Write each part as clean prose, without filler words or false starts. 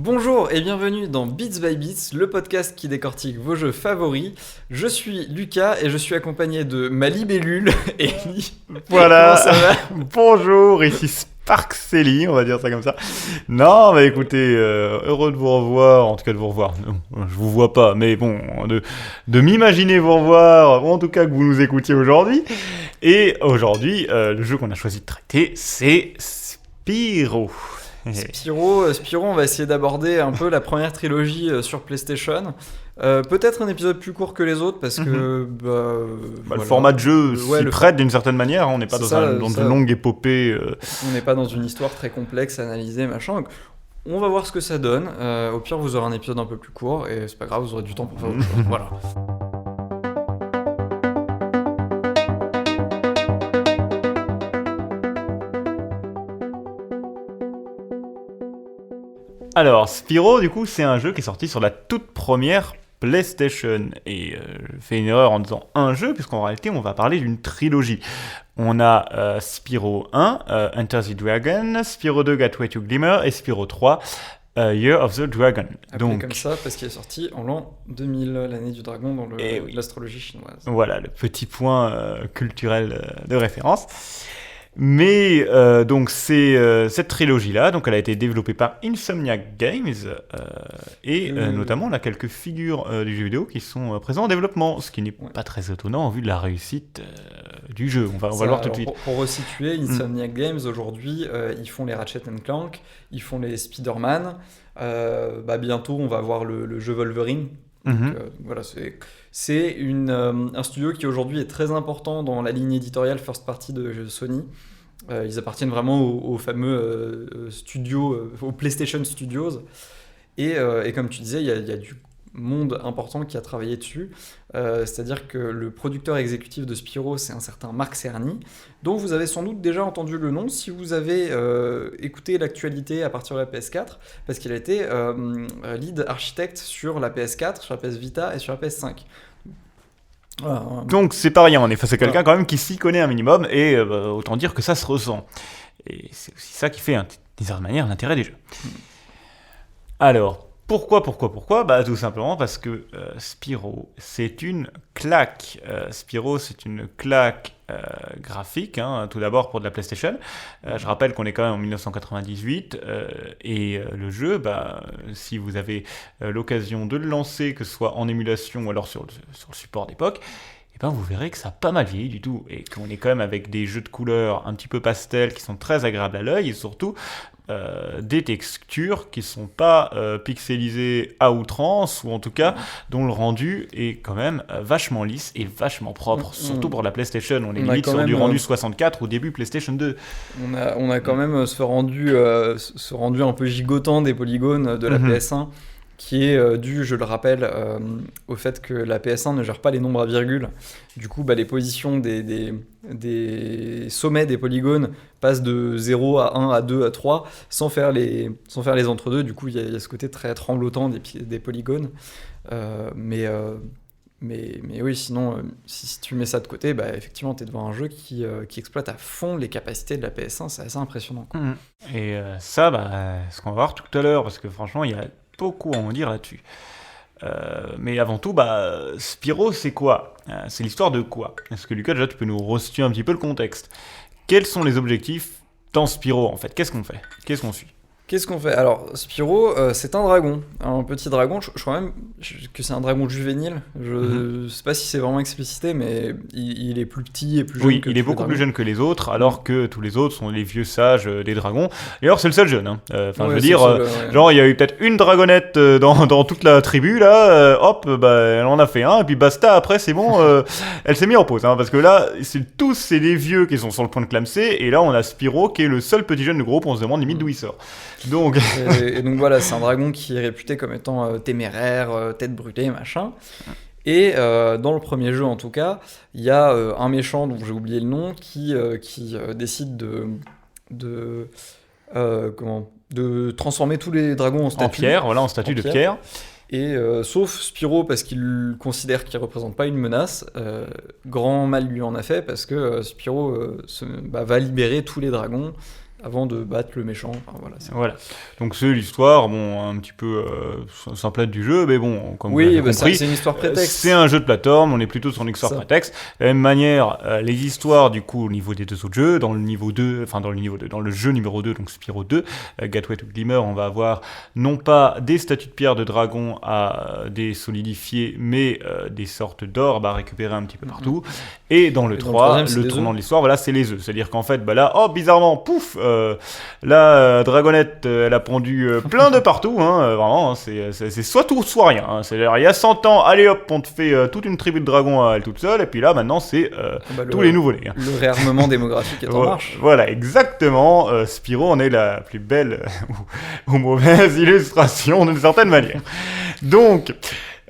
Bonjour et bienvenue dans Beats by Beats, le podcast qui décortique vos jeux favoris. Je suis Lucas et je suis accompagné de ma libellule, Ellie. Comment ça Voilà, va? bonjour, ici Sparkselly, on va dire ça comme ça. Non, mais écoutez, heureux de vous revoir, en tout cas de vous revoir. Non, je vous vois pas, mais bon, de m'imaginer vous revoir, ou en tout cas que vous nous écoutiez aujourd'hui. Et aujourd'hui, le jeu qu'on a choisi de traiter, c'est Spyro. Spyro, on va essayer d'aborder un peu la première trilogie sur PlayStation. Peut-être un épisode plus court que les autres parce que Le format de jeu Ouais, s'y prête d'une certaine manière, hein, on n'est pas C'est dans, ça, dans ça. une longue épopée. on n'est pas dans une histoire très complexe à analyser, machin. Donc, on va voir ce que ça donne. Au pire, vous aurez un épisode un peu plus court et c'est pas grave, vous aurez du temps pour faire autre chose. Voilà. Alors, Spyro, du coup, c'est un jeu qui est sorti sur la toute première PlayStation. Et je fais une erreur en disant un jeu, puisqu'en réalité, on va parler d'une trilogie. On a Spyro 1, Enter the Dragon, Spyro 2, Gateway to Glimmer, et Spyro 3, Year of the Dragon. Appelé comme ça parce qu'il est sorti en l'an 2000, l'année du dragon dans Eh oui. l'astrologie chinoise. Voilà, le petit point culturel de référence. Mais donc c'est cette trilogie-là, donc elle a été développée par Insomniac Games et notamment on a quelques figures du jeu vidéo qui sont présentes en développement, ce qui n'est pas très étonnant en vue de la réussite du jeu. On va le voir tout de suite. Pour resituer, Insomniac Games aujourd'hui, ils font les Ratchet Clank, ils font les Spider-Man. Bientôt, on va voir le jeu Wolverine. Donc, voilà, c'est un studio qui aujourd'hui est très important dans la ligne éditoriale first party de Sony. Ils appartiennent vraiment au fameux studio, aux PlayStation Studios. Et comme tu disais, il y a du monde important qui a travaillé dessus. C'est-à-dire que le producteur exécutif de Spyro, c'est un certain Marc Cerny, dont vous avez sans doute déjà entendu le nom si vous avez écouté l'actualité à partir de la PS4, parce qu'il a été lead architecte sur la PS4, sur la PS Vita et sur la PS5. Voilà. Donc c'est pas rien en effet, c'est quelqu'un quand même qui s'y connaît un minimum et autant dire que ça se ressent. Et c'est aussi ça qui fait d'une certaine manière l'intérêt des jeux. Alors, pourquoi tout simplement parce que Spyro, c'est une claque. Spyro, c'est une claque graphique, hein, tout d'abord pour de la PlayStation. Je rappelle qu'on est quand même en 1998 et le jeu, si vous avez l'occasion de le lancer, que ce soit en émulation ou alors sur le support d'époque, vous verrez que ça n'a pas mal vieilli du tout et qu'on est quand même avec des jeux de couleurs un petit peu pastel qui sont très agréables à l'œil et surtout des textures qui ne sont pas pixelisées à outrance ou en tout cas dont le rendu est quand même vachement lisse et vachement propre, surtout pour la PlayStation. On est limite sur du rendu 64 au début PlayStation 2. On a quand même ce rendu un peu gigotant des polygones de la PS1 qui est dû, je le rappelle, au fait que la PS1 ne gère pas les nombres à virgule. Du coup, les positions des sommets des polygones passent de 0 à 1 à 2 à 3 sans faire les entre-deux. Du coup, il y a ce côté très tremblotant des polygones. Mais oui, sinon, si tu mets ça de côté, effectivement, tu es devant un jeu qui exploite à fond les capacités de la PS1. C'est assez impressionnant, quoi. Et ça, ce qu'on va voir tout à l'heure, parce que franchement, il y a beaucoup à en dire là-dessus. Mais avant tout, Spyro, c'est quoi? C'est l'histoire de quoi? Est-ce que Lucas, déjà, tu peux nous resituer un petit peu le contexte? Quels sont les objectifs dans Spyro, en fait? Qu'est-ce qu'on fait? Qu'est-ce qu'on suit? Qu'est-ce qu'on fait? Alors, Spyro, c'est un dragon, un petit dragon. Je crois même que c'est un dragon juvénile. Je sais pas si c'est vraiment explicité, mais il est plus petit et plus jeune Oui, que il est tous les beaucoup plus dragons. jeune que les autres, alors que tous les autres sont les vieux sages des dragons. Et alors, c'est le seul jeune. Hein. Ouais, Je veux c'est dire, le seul, ouais. genre, il y a eu peut-être une dragonnette dans toute la tribu, là. Elle en a fait un, et puis basta, après, c'est bon. Elle s'est mise en pause, hein, parce que là, c'est des vieux qui sont sur le point de clamser, et là, on a Spyro qui est le seul petit jeune du groupe, on se demande limite d'où il sort. Donc... Et donc voilà, c'est un dragon qui est réputé comme étant téméraire, tête brûlée, machin. Et dans le premier jeu, en tout cas, il y a un méchant dont j'ai oublié le nom qui décide de transformer tous les dragons en statues. En pierre, voilà, en statue de pierre. Et sauf Spyro parce qu'il considère qu'il ne représente pas une menace, grand mal lui en a fait parce que Spyro va libérer tous les dragons avant de battre le méchant. Enfin, voilà. Donc c'est l'histoire, bon, un petit peu simplette du jeu, mais bon, comme vous l'avez compris, c'est une histoire prétexte. C'est un jeu de plateforme, on est plutôt sur une histoire prétexte. De la même manière, les histoires, du coup, au niveau des 2 autres jeux, dans le jeu numéro 2, donc Spyro 2, Gateway to Glimmer, on va avoir non pas des statues de pierre de dragon à des solidifier, mais des sortes d'orbes à récupérer un petit peu partout. Et dans le 3, le tournant de l'histoire, voilà, c'est les œufs. C'est-à-dire qu'en fait, là, bizarrement, pouf, la dragonette, elle a pondu plein de partout, vraiment, c'est soit tout, soit rien. C'est-à-dire, il y a 100 ans, allez hop, on te fait toute une tribu de dragons à elle toute seule, et puis là, maintenant, c'est tous les nouveau-nés. Le réarmement démographique est en marche. Voilà, exactement. Spyro en est la plus belle ou mauvaise illustration d'une certaine manière. Donc...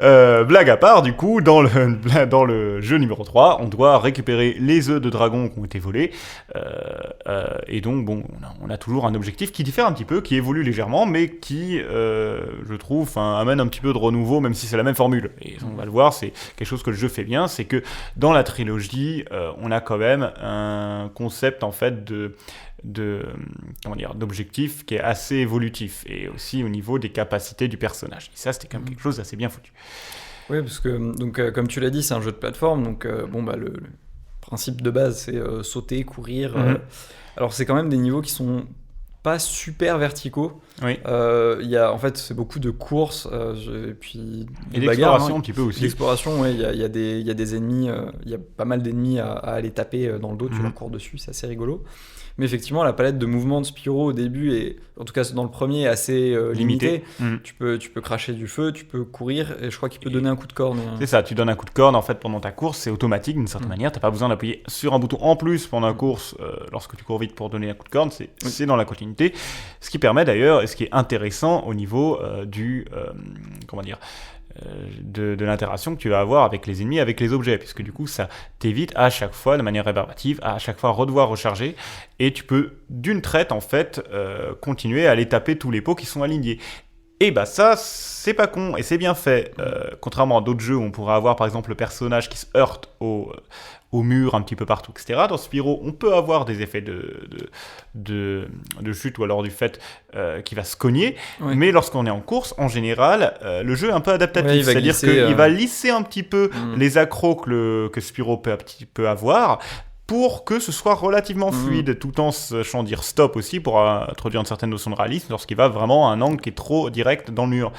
blague à part, du coup, dans le jeu numéro 3, on doit récupérer les œufs de dragon qui ont été volés. Et donc, bon, on a toujours un objectif qui diffère un petit peu, qui évolue légèrement, mais qui, je trouve, amène un petit peu de renouveau, même si c'est la même formule. Et on va le voir, c'est quelque chose que le jeu fait bien, c'est que dans la trilogie, on a quand même un concept, en fait, d'objectif qui est assez évolutif, et aussi au niveau des capacités du personnage. Et ça, c'était quand même quelque chose d'assez bien foutu. Oui, parce que, donc, comme tu l'as dit, c'est un jeu de plateforme, donc le principe de base, c'est sauter, courir. Alors, c'est quand même des niveaux qui sont pas super verticaux. Oui. En fait, c'est beaucoup de courses, et puis et d'exploration un petit peu aussi. L'exploration, ouais, il y a des ennemis, il y a pas mal d'ennemis à aller taper dans le dos, tu leur cours dessus, c'est assez rigolo. Mais effectivement, la palette de mouvements de Spyro au début est, en tout cas dans le premier, assez limitée. Tu peux cracher du feu, tu peux courir, et je crois qu'il peut donner un coup de corne. C'est ça, tu donnes un coup de corne en fait pendant ta course, c'est automatique d'une certaine manière, t'as pas besoin d'appuyer sur un bouton en plus pendant la course lorsque tu cours vite pour donner un coup de corne, c'est dans la continuité. Ce qui permet d'ailleurs, et ce qui est intéressant au niveau de l'interaction que tu vas avoir avec les ennemis, avec les objets, puisque du coup ça t'évite à chaque fois, de manière rébarbative, à chaque fois redevoir recharger, et tu peux d'une traite en fait continuer à aller taper tous les pots qui sont alignés. Et bah ça, c'est pas con, et c'est bien fait. Contrairement à d'autres jeux où on pourrait avoir par exemple le personnage qui se heurte au mur un petit peu partout, etc. Dans Spyro, on peut avoir des effets de chute, ou alors du fait qu'il va se cogner, mais lorsqu'on est en course, en général, le jeu est un peu adaptatif, c'est-à-dire qu'il va lisser un petit peu les accros que Spyro peut avoir, pour que ce soit relativement fluide, tout en sachant dire stop aussi, pour introduire une certaine notion de réalisme, lorsqu'il va vraiment à un angle qui est trop direct dans le mur.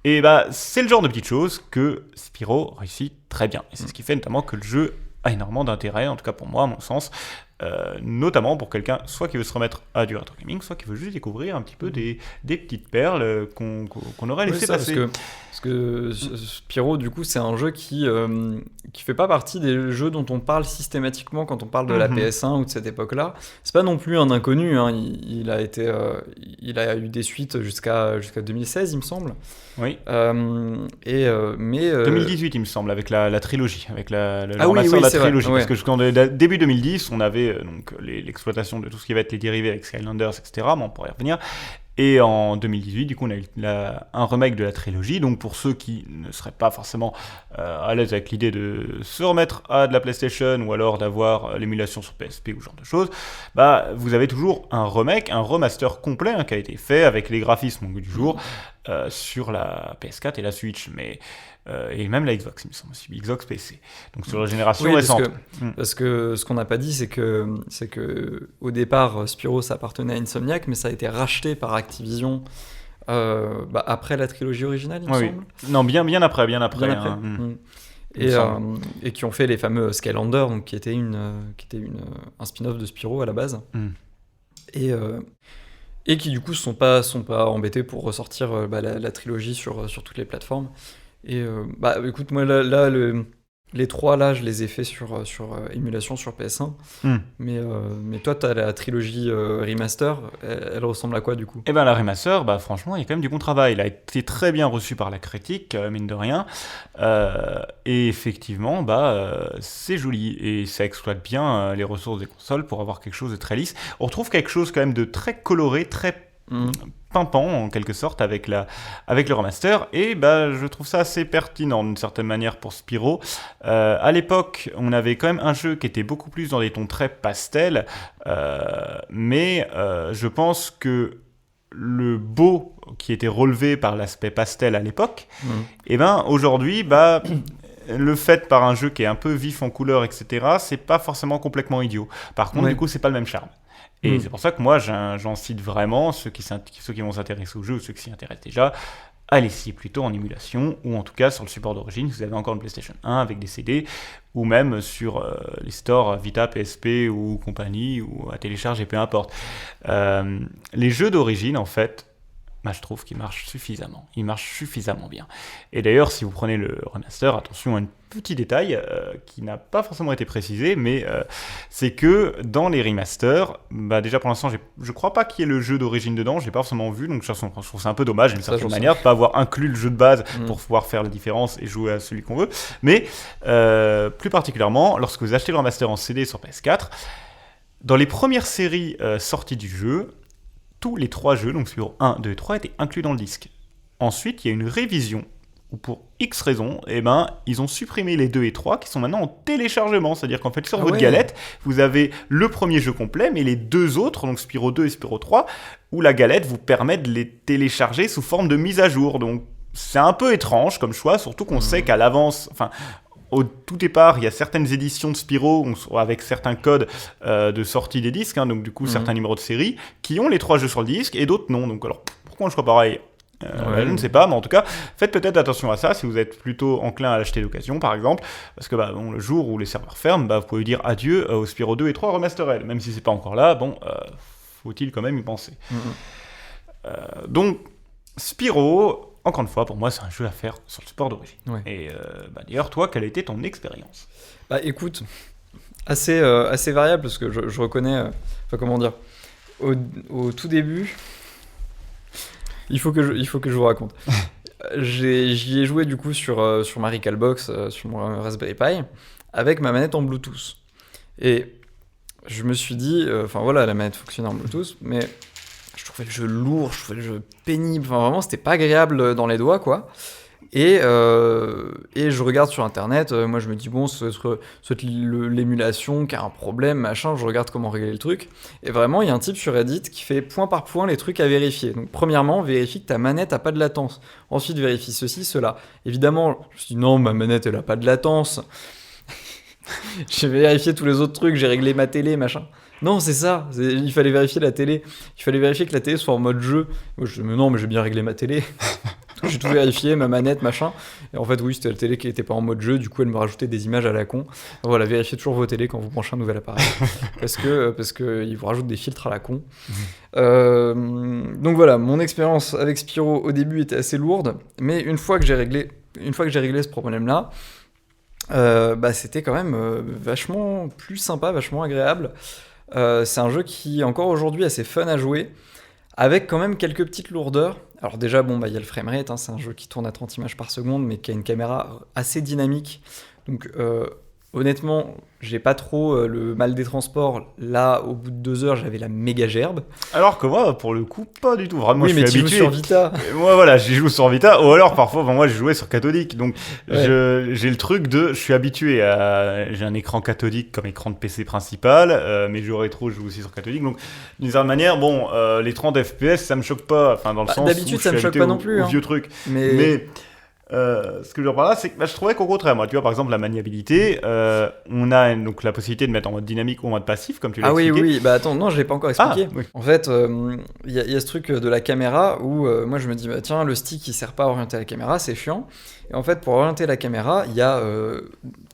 Et bah, c'est le genre de petites choses que Spyro réussit très bien. Et c'est ce qui fait notamment que le jeu a énormément d'intérêt, en tout cas pour moi, à mon sens, notamment pour quelqu'un soit qui veut se remettre à du retro gaming, soit qui veut juste découvrir un petit peu des petites perles qu'on aurait laissé passer. Parce que Spyro, du coup, c'est un jeu qui fait pas partie des jeux dont on parle systématiquement quand on parle de la PS1 ou de cette époque-là. C'est pas non plus un inconnu, hein. Il a eu des suites jusqu'à 2016, il me semble. Oui. Mais 2018, il me semble, avec la trilogie, avec le remaster de la trilogie. Parce que jusqu'en début 2010, on avait donc l'exploitation de tout ce qui va être les dérivés avec Skylanders, etc. Mais on pourrait y revenir. Et en 2018, du coup, on a eu un remake de la trilogie. Donc, pour ceux qui ne seraient pas forcément à l'aise avec l'idée de se remettre à de la PlayStation, ou alors d'avoir l'émulation sur PSP ou ce genre de choses, bah, vous avez toujours un remake, un remaster complet qui a été fait avec les graphismes au goût du jour sur la PS4 et la Switch. Et même la Xbox, il me semble aussi, Xbox PC. Donc sur la génération récente. Parce que ce qu'on n'a pas dit, c'est que au départ, Spyro, ça appartenait à Insomniac, mais ça a été racheté par Activision après la trilogie originale, il me semble. Non, bien après. Et qui ont fait les fameux Skylanders, donc qui était un spin-off de Spyro à la base. Et qui du coup sont pas embêtés pour ressortir la trilogie sur toutes les plateformes. Et écoute, moi là les trois là, je les ai fait sur émulation sur PS1. Mais toi, t'as la trilogie remaster, elle ressemble à quoi du coup ? Eh ben la remaster, franchement, il y a quand même du bon travail. Elle a été très bien reçue par la critique, mine de rien. Et effectivement, c'est joli et ça exploite bien les ressources des consoles pour avoir quelque chose de très lisse. On retrouve quelque chose quand même de très coloré, très pimpant en quelque sorte avec le remaster, et je trouve ça assez pertinent d'une certaine manière pour Spyro. À l'époque, on avait quand même un jeu qui était beaucoup plus dans des tons très pastels, mais je pense que le beau qui était relevé par l'aspect pastel à l'époque, aujourd'hui, le fait par un jeu qui est un peu vif en couleur, etc., c'est pas forcément complètement idiot. Par contre, du coup, c'est pas le même charme. Et c'est pour ça que moi, j'en cite vraiment ceux qui vont s'intéresser au jeu ou ceux qui s'y intéressent déjà. Allez-y plutôt en émulation, ou en tout cas sur le support d'origine, si vous avez encore une PlayStation 1 avec des CD, ou même sur les stores Vita, PSP ou compagnie, ou à télécharger, peu importe. Les jeux d'origine, en fait, je trouve qu'ils marchent suffisamment. Ils marchent suffisamment bien. Et d'ailleurs, si vous prenez le remaster, attention à un petit détail qui n'a pas forcément été précisé, mais c'est que dans les remasters, déjà pour l'instant, je crois pas qu'il y ait le jeu d'origine dedans, je l'ai pas forcément vu, donc je trouve ça un peu dommage d'une certaine manière de ne pas avoir inclus le jeu de base pour pouvoir faire la différence et jouer à celui qu'on veut. Mais plus particulièrement, lorsque vous achetez le remaster en CD sur PS4, dans les premières séries sorties du jeu, tous les 3 jeux, donc Spyro 1, 2 et 3, étaient inclus dans le disque. Ensuite, il y a une révision où pour X raisons, ils ont supprimé les 2 et 3 qui sont maintenant en téléchargement. C'est-à-dire qu'en fait, sur votre galette, vous avez le premier jeu complet, mais les 2 autres, donc Spyro 2 et Spyro 3, où la galette vous permet de les télécharger sous forme de mise à jour. Donc, c'est un peu étrange comme choix, surtout qu'on sait qu'à l'avance... Au tout départ, il y a certaines éditions de Spyro avec certains codes de sortie des disques, donc du coup certains numéros de série, qui ont les 3 jeux sur le disque et d'autres non. Donc alors pourquoi un choix pareil ? Je ne sais pas, mais en tout cas, faites peut-être attention à ça si vous êtes plutôt enclin à l'acheter d'occasion, par exemple, parce que le jour où les serveurs ferment, vous pouvez dire adieu au Spyro 2 et 3 Remastered. Même si c'est pas encore là, faut-il quand même y penser. Donc, Spyro... Encore une fois, pour moi, c'est un jeu à faire sur le support d'origine. Et d'ailleurs, toi, quelle a été ton expérience ? Écoute, assez variable, parce que je reconnais... comment dire ? Au tout début, il faut que je vous raconte. J'y ai joué, du coup, sur ma Recalbox, sur mon Raspberry Pi, avec ma manette en Bluetooth. Et je me suis dit... la manette fonctionnait en Bluetooth, mais... Je trouvais le jeu lourd, je trouvais le jeu pénible, vraiment c'était pas agréable dans les doigts quoi. Et je regarde sur internet, moi je me dis c'est l'émulation qui a un problème, machin, je regarde comment régler le truc. Et vraiment il y a un type sur Reddit qui fait point par point les trucs à vérifier. Donc premièrement, vérifie que ta manette a pas de latence. Ensuite vérifie ceci, cela. Évidemment, je me suis dit non, ma manette elle a pas de latence. J'ai vérifié tous les autres trucs, j'ai réglé ma télé, machin. Non, c'est ça, il fallait vérifier la télé. Il fallait vérifier que la télé soit en mode jeu. Je dis, mais non, mais j'ai bien réglé ma télé. J'ai tout vérifié, ma manette, machin. Et en fait, oui, c'était la télé qui n'était pas en mode jeu. Du coup, elle me rajoutait des images à la con. Voilà, vérifiez toujours vos télés quand vous branchez un nouvel appareil. parce que ils vous rajoutent des filtres à la con. Donc voilà, mon expérience avec Spyro au début était assez lourde. Mais une fois que j'ai réglé ce problème-là, c'était quand même vachement plus sympa, vachement agréable. C'est un jeu qui, encore aujourd'hui, est assez fun à jouer, avec quand même quelques petites lourdeurs. Alors déjà, il y a le framerate, c'est un jeu qui tourne à 30 images par seconde, mais qui a une caméra assez dynamique. Donc honnêtement, j'ai pas trop le mal des transports. Là, au bout de 2 heures, j'avais la méga gerbe. Alors que moi, pour le coup, pas du tout. Vraiment, oui, je suis habitué. Mais tu joues sur Vita. Moi, voilà, j'y joue sur Vita. Ou alors, parfois, moi, j'ai joué sur cathodique. Donc, j'ai le truc je suis habitué à... J'ai un écran cathodique comme écran de PC principal. Mes jeux rétro, je joue aussi sur cathodique. Donc, d'une certaine manière, les 30 FPS, ça me choque pas. Enfin, dans le sens d'habitude, où ça me choque pas non plus. Au vieux truc. Mais ce que je veux dire par là, c'est que je trouvais qu'au contraire, moi, tu vois, par exemple, la maniabilité, on a donc la possibilité de mettre en mode dynamique ou en mode passif, comme tu l'as expliqué. Oui, attends, non, je l'ai pas encore expliqué. Oui. En fait, il y a ce truc de la caméra où moi je me dis, tiens, le stick il sert pas à orienter la caméra, c'est chiant. Et en fait, pour orienter la caméra, il y a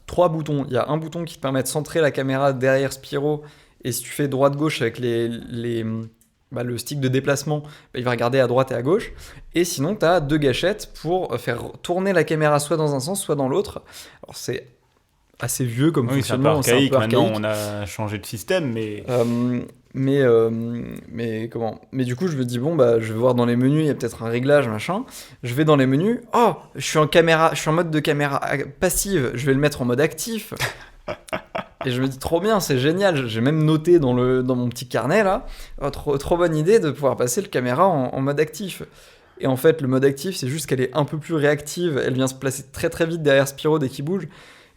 3 boutons. Il y a un bouton qui te permet de centrer la caméra derrière Spyro, et si tu fais droite-gauche avec le stick de déplacement, il va regarder à droite et à gauche. Et sinon, tu as 2 gâchettes pour faire tourner la caméra soit dans un sens, soit dans l'autre. Alors, c'est assez vieux comme fonctionnement. C'est un peu archaïque. Maintenant, on a changé de système, mais... Mais du coup, je me dis, je vais voir dans les menus, il y a peut-être un réglage, machin. Je vais dans les menus. Oh, je suis en mode de caméra passive. Je vais le mettre en mode actif. Et je me dis, trop bien, c'est génial. J'ai même noté dans mon petit carnet, là, trop bonne idée de pouvoir passer le caméra en mode actif. Et en fait, le mode actif, c'est juste qu'elle est un peu plus réactive. Elle vient se placer très très vite derrière Spyro dès qu'il bouge.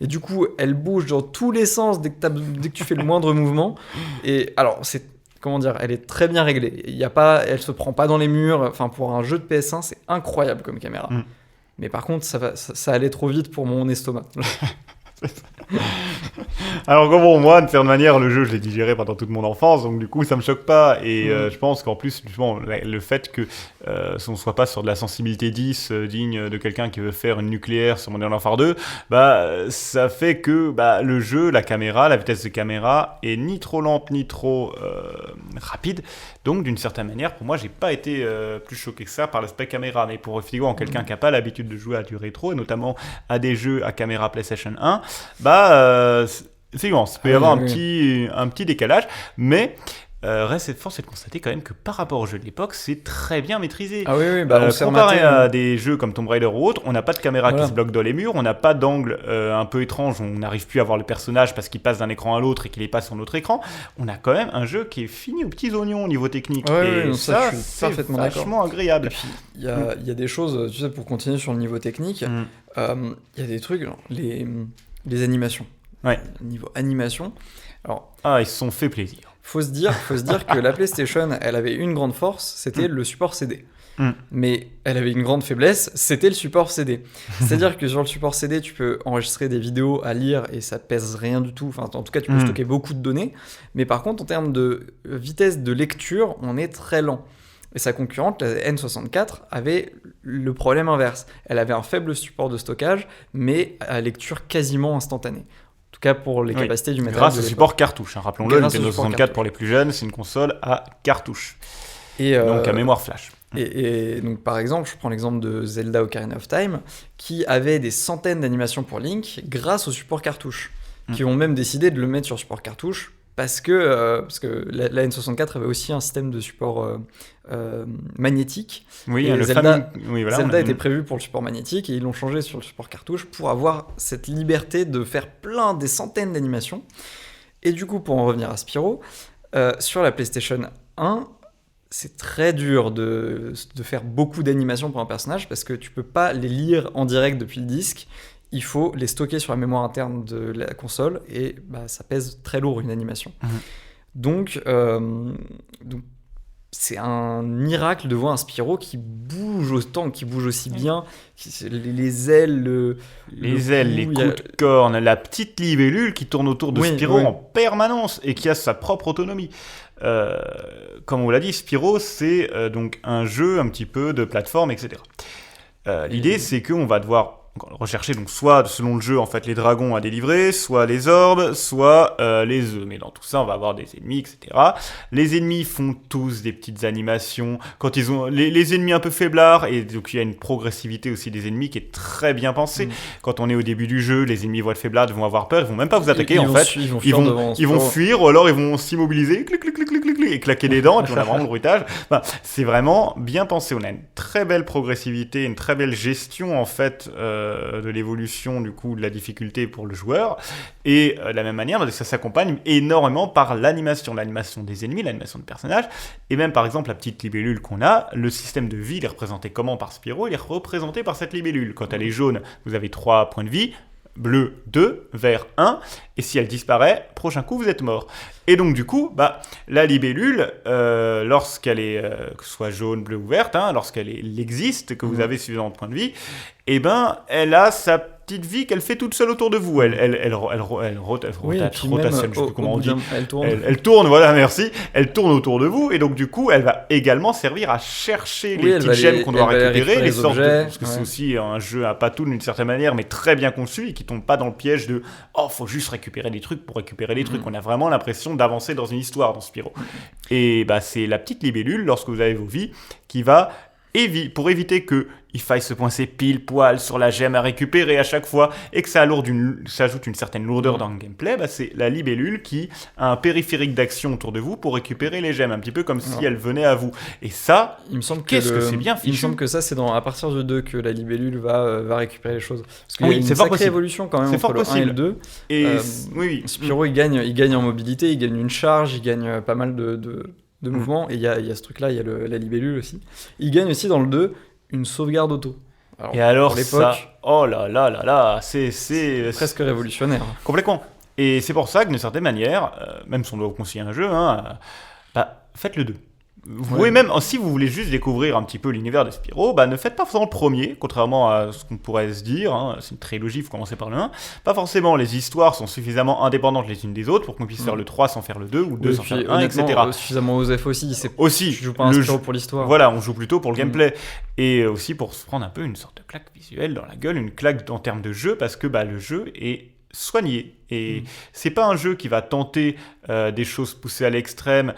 Et du coup, elle bouge dans tous les sens dès que tu fais le moindre mouvement. Et alors, comment dire, elle est très bien réglée. Elle se prend pas dans les murs. Enfin, pour un jeu de PS1, c'est incroyable comme caméra. Mais par contre, ça allait trop vite pour mon estomac. Alors bon, moi, de faire de manière, le jeu, je l'ai digéré pendant toute mon enfance, donc du coup, ça me choque pas. Et je pense qu'en plus, justement, le fait que on ne soit pas sur de la sensibilité 10 digne de quelqu'un qui veut faire une nucléaire sur Modern Warfare 2, ça fait que le jeu, la caméra, la vitesse de caméra est ni trop lente ni trop rapide. Donc, d'une certaine manière, pour moi, j'ai pas été plus choqué que ça par l'aspect caméra. Mais pour figurant quelqu'un qui n'a pas l'habitude de jouer à du rétro, et notamment à des jeux à caméra PlayStation 1, figurant, ça peut y avoir un petit décalage, mais reste force est de constater quand même que par rapport aux jeux de l'époque, c'est très bien maîtrisé. Ah oui, comparé à des jeux comme Tomb Raider ou autres, on n'a pas de caméra qui se bloque dans les murs, on n'a pas d'angle un peu étrange, on n'arrive plus à voir le personnage parce qu'il passe d'un écran à l'autre et qu'il est pas sur notre écran. On a quand même un jeu qui est fini aux petits oignons au niveau technique. Et ça, je suis c'est parfaitement vachement agréable. Et puis, il y a des choses, tu sais, pour continuer sur le niveau technique, il y a des trucs, genre, les animations. Ouais. Niveau animation. Alors, ils se sont fait plaisir. Faut se dire que la PlayStation, elle avait une grande force, c'était le support CD. Mais elle avait une grande faiblesse, c'était le support CD. C'est-à-dire que sur le support CD, tu peux enregistrer des vidéos à lire et ça pèse rien du tout. Enfin, en tout cas, tu peux stocker beaucoup de données. Mais par contre, en termes de vitesse de lecture, on est très lent. Et sa concurrente, la N64, avait le problème inverse. Elle avait un faible support de stockage, mais à lecture quasiment instantanée. En tout cas pour les capacités du matériel. Grâce au support cartouche, rappelons-le, Nintendo 64 pour les plus jeunes, c'est une console à cartouche. Donc à mémoire flash. Et donc par exemple, je prends l'exemple de Zelda Ocarina of Time, qui avait des centaines d'animations pour Link grâce au support cartouche, qui ont même décidé de le mettre sur support cartouche, parce que la N64 avait aussi un système de support magnétique. Oui, et le Zelda, voilà, Zelda était prévu pour le support magnétique et ils l'ont changé sur le support cartouche pour avoir cette liberté de faire des centaines d'animations. Et du coup, pour en revenir à Spyro, sur la PlayStation 1, c'est très dur de faire beaucoup d'animations pour un personnage parce que tu peux pas les lire en direct depuis le disque. Il faut les stocker sur la mémoire interne de la console et ça pèse très lourd une animation. Donc c'est un miracle de voir un Spyro qui bouge autant, qui bouge aussi bien, les ailes, les coups de corne, la petite libellule qui tourne autour de Spyro en permanence et qui a sa propre autonomie. Comme on l'a dit, Spyro, c'est donc un jeu un petit peu de plateforme, etc. L'idée, c'est qu'on va devoir rechercher donc soit selon le jeu en fait les dragons à délivrer, soit les orbes, soit les œufs. Mais dans tout ça, on va avoir des ennemis, etc. Les ennemis font tous des petites animations. Quand ils ont les ennemis un peu faiblards, et donc il y a une progressivité aussi des ennemis qui est très bien pensée. Quand on est au début du jeu, les ennemis vont être faiblards, vont avoir peur, ils vont même pas vous attaquer en fait. Ils vont fuir, ou alors ils vont s'immobiliser, et claquer des dents, et puis on a vraiment le bruitage. Enfin, c'est vraiment bien pensé. On a une très belle progressivité, une très belle gestion en fait de l'évolution du coup de la difficulté pour le joueur, et de la même manière ça s'accompagne énormément par l'animation des ennemis, l'animation de personnages, et même par exemple la petite libellule qu'on a, le système de vie il est représenté comment par Spyro, il est représenté par cette libellule. Quand elle est jaune, vous avez 3 points de vie, bleu 2, vert 1, et si elle disparaît, prochain coup vous êtes mort. Et donc du coup, la libellule, lorsqu'elle est, que ce soit jaune, bleue ou verte, lorsqu'elle existe, que vous avez suffisamment de points de vie, elle a sa petite vie qu'elle fait toute seule autour de vous. Elle rotationne, je sais plus comment on dit. Elle tourne, voilà, merci. Elle tourne autour de vous, et donc du coup, elle va également servir à chercher les petites gemmes qu'on doit récupérer, les sortes objets, parce que c'est aussi un jeu à patoune d'une certaine manière, mais très bien conçu, et qui tombe pas dans le piège de faut juste récupérer des trucs pour récupérer des trucs. On a vraiment l'impression d'avancer dans une histoire dans Spyro. Et c'est la petite libellule, lorsque vous avez vos vies, qui va pour éviter qu'il faille se poincer pile poil sur la gemme à récupérer à chaque fois et que ça ajoute une certaine lourdeur dans le gameplay, c'est la libellule qui a un périphérique d'action autour de vous pour récupérer les gemmes, un petit peu comme si elle venait à vous. Et ça, il me semble que c'est bien fichu. Il me semble que ça, c'est à partir du 2 que la libellule va récupérer les choses. Parce qu'il oui, y a une sacrée évolution quand même entre le 1 et le 2. Et oui. Spyro, il gagne en mobilité, il gagne une charge, il gagne pas mal de mouvements. Et il y a ce truc-là, il y a la libellule aussi. Il gagne aussi dans le 2 une sauvegarde auto. Alors ça, oh là là là là, c'est presque révolutionnaire. Complètement. Et c'est pour ça que d'une certaine manière, même si on doit conseiller un jeu, faites le 2. Vous pouvez même, si vous voulez juste découvrir un petit peu l'univers de Spyro, ne faites pas forcément le premier, contrairement à ce qu'on pourrait se dire. C'est une trilogie, il faut commencer par le 1. Pas forcément, les histoires sont suffisamment indépendantes les unes des autres pour qu'on puisse faire le 3 sans faire le 2 ou le 2 sans faire le 1, etc. Suffisamment osef aussi. Tu joues pas un Spyro pour l'histoire. Voilà, on joue plutôt pour le gameplay. Et aussi pour se prendre un peu une sorte de claque visuelle dans la gueule, une claque en termes de jeu, parce que le jeu est soigné. Et c'est pas un jeu qui va tenter des choses poussées à l'extrême,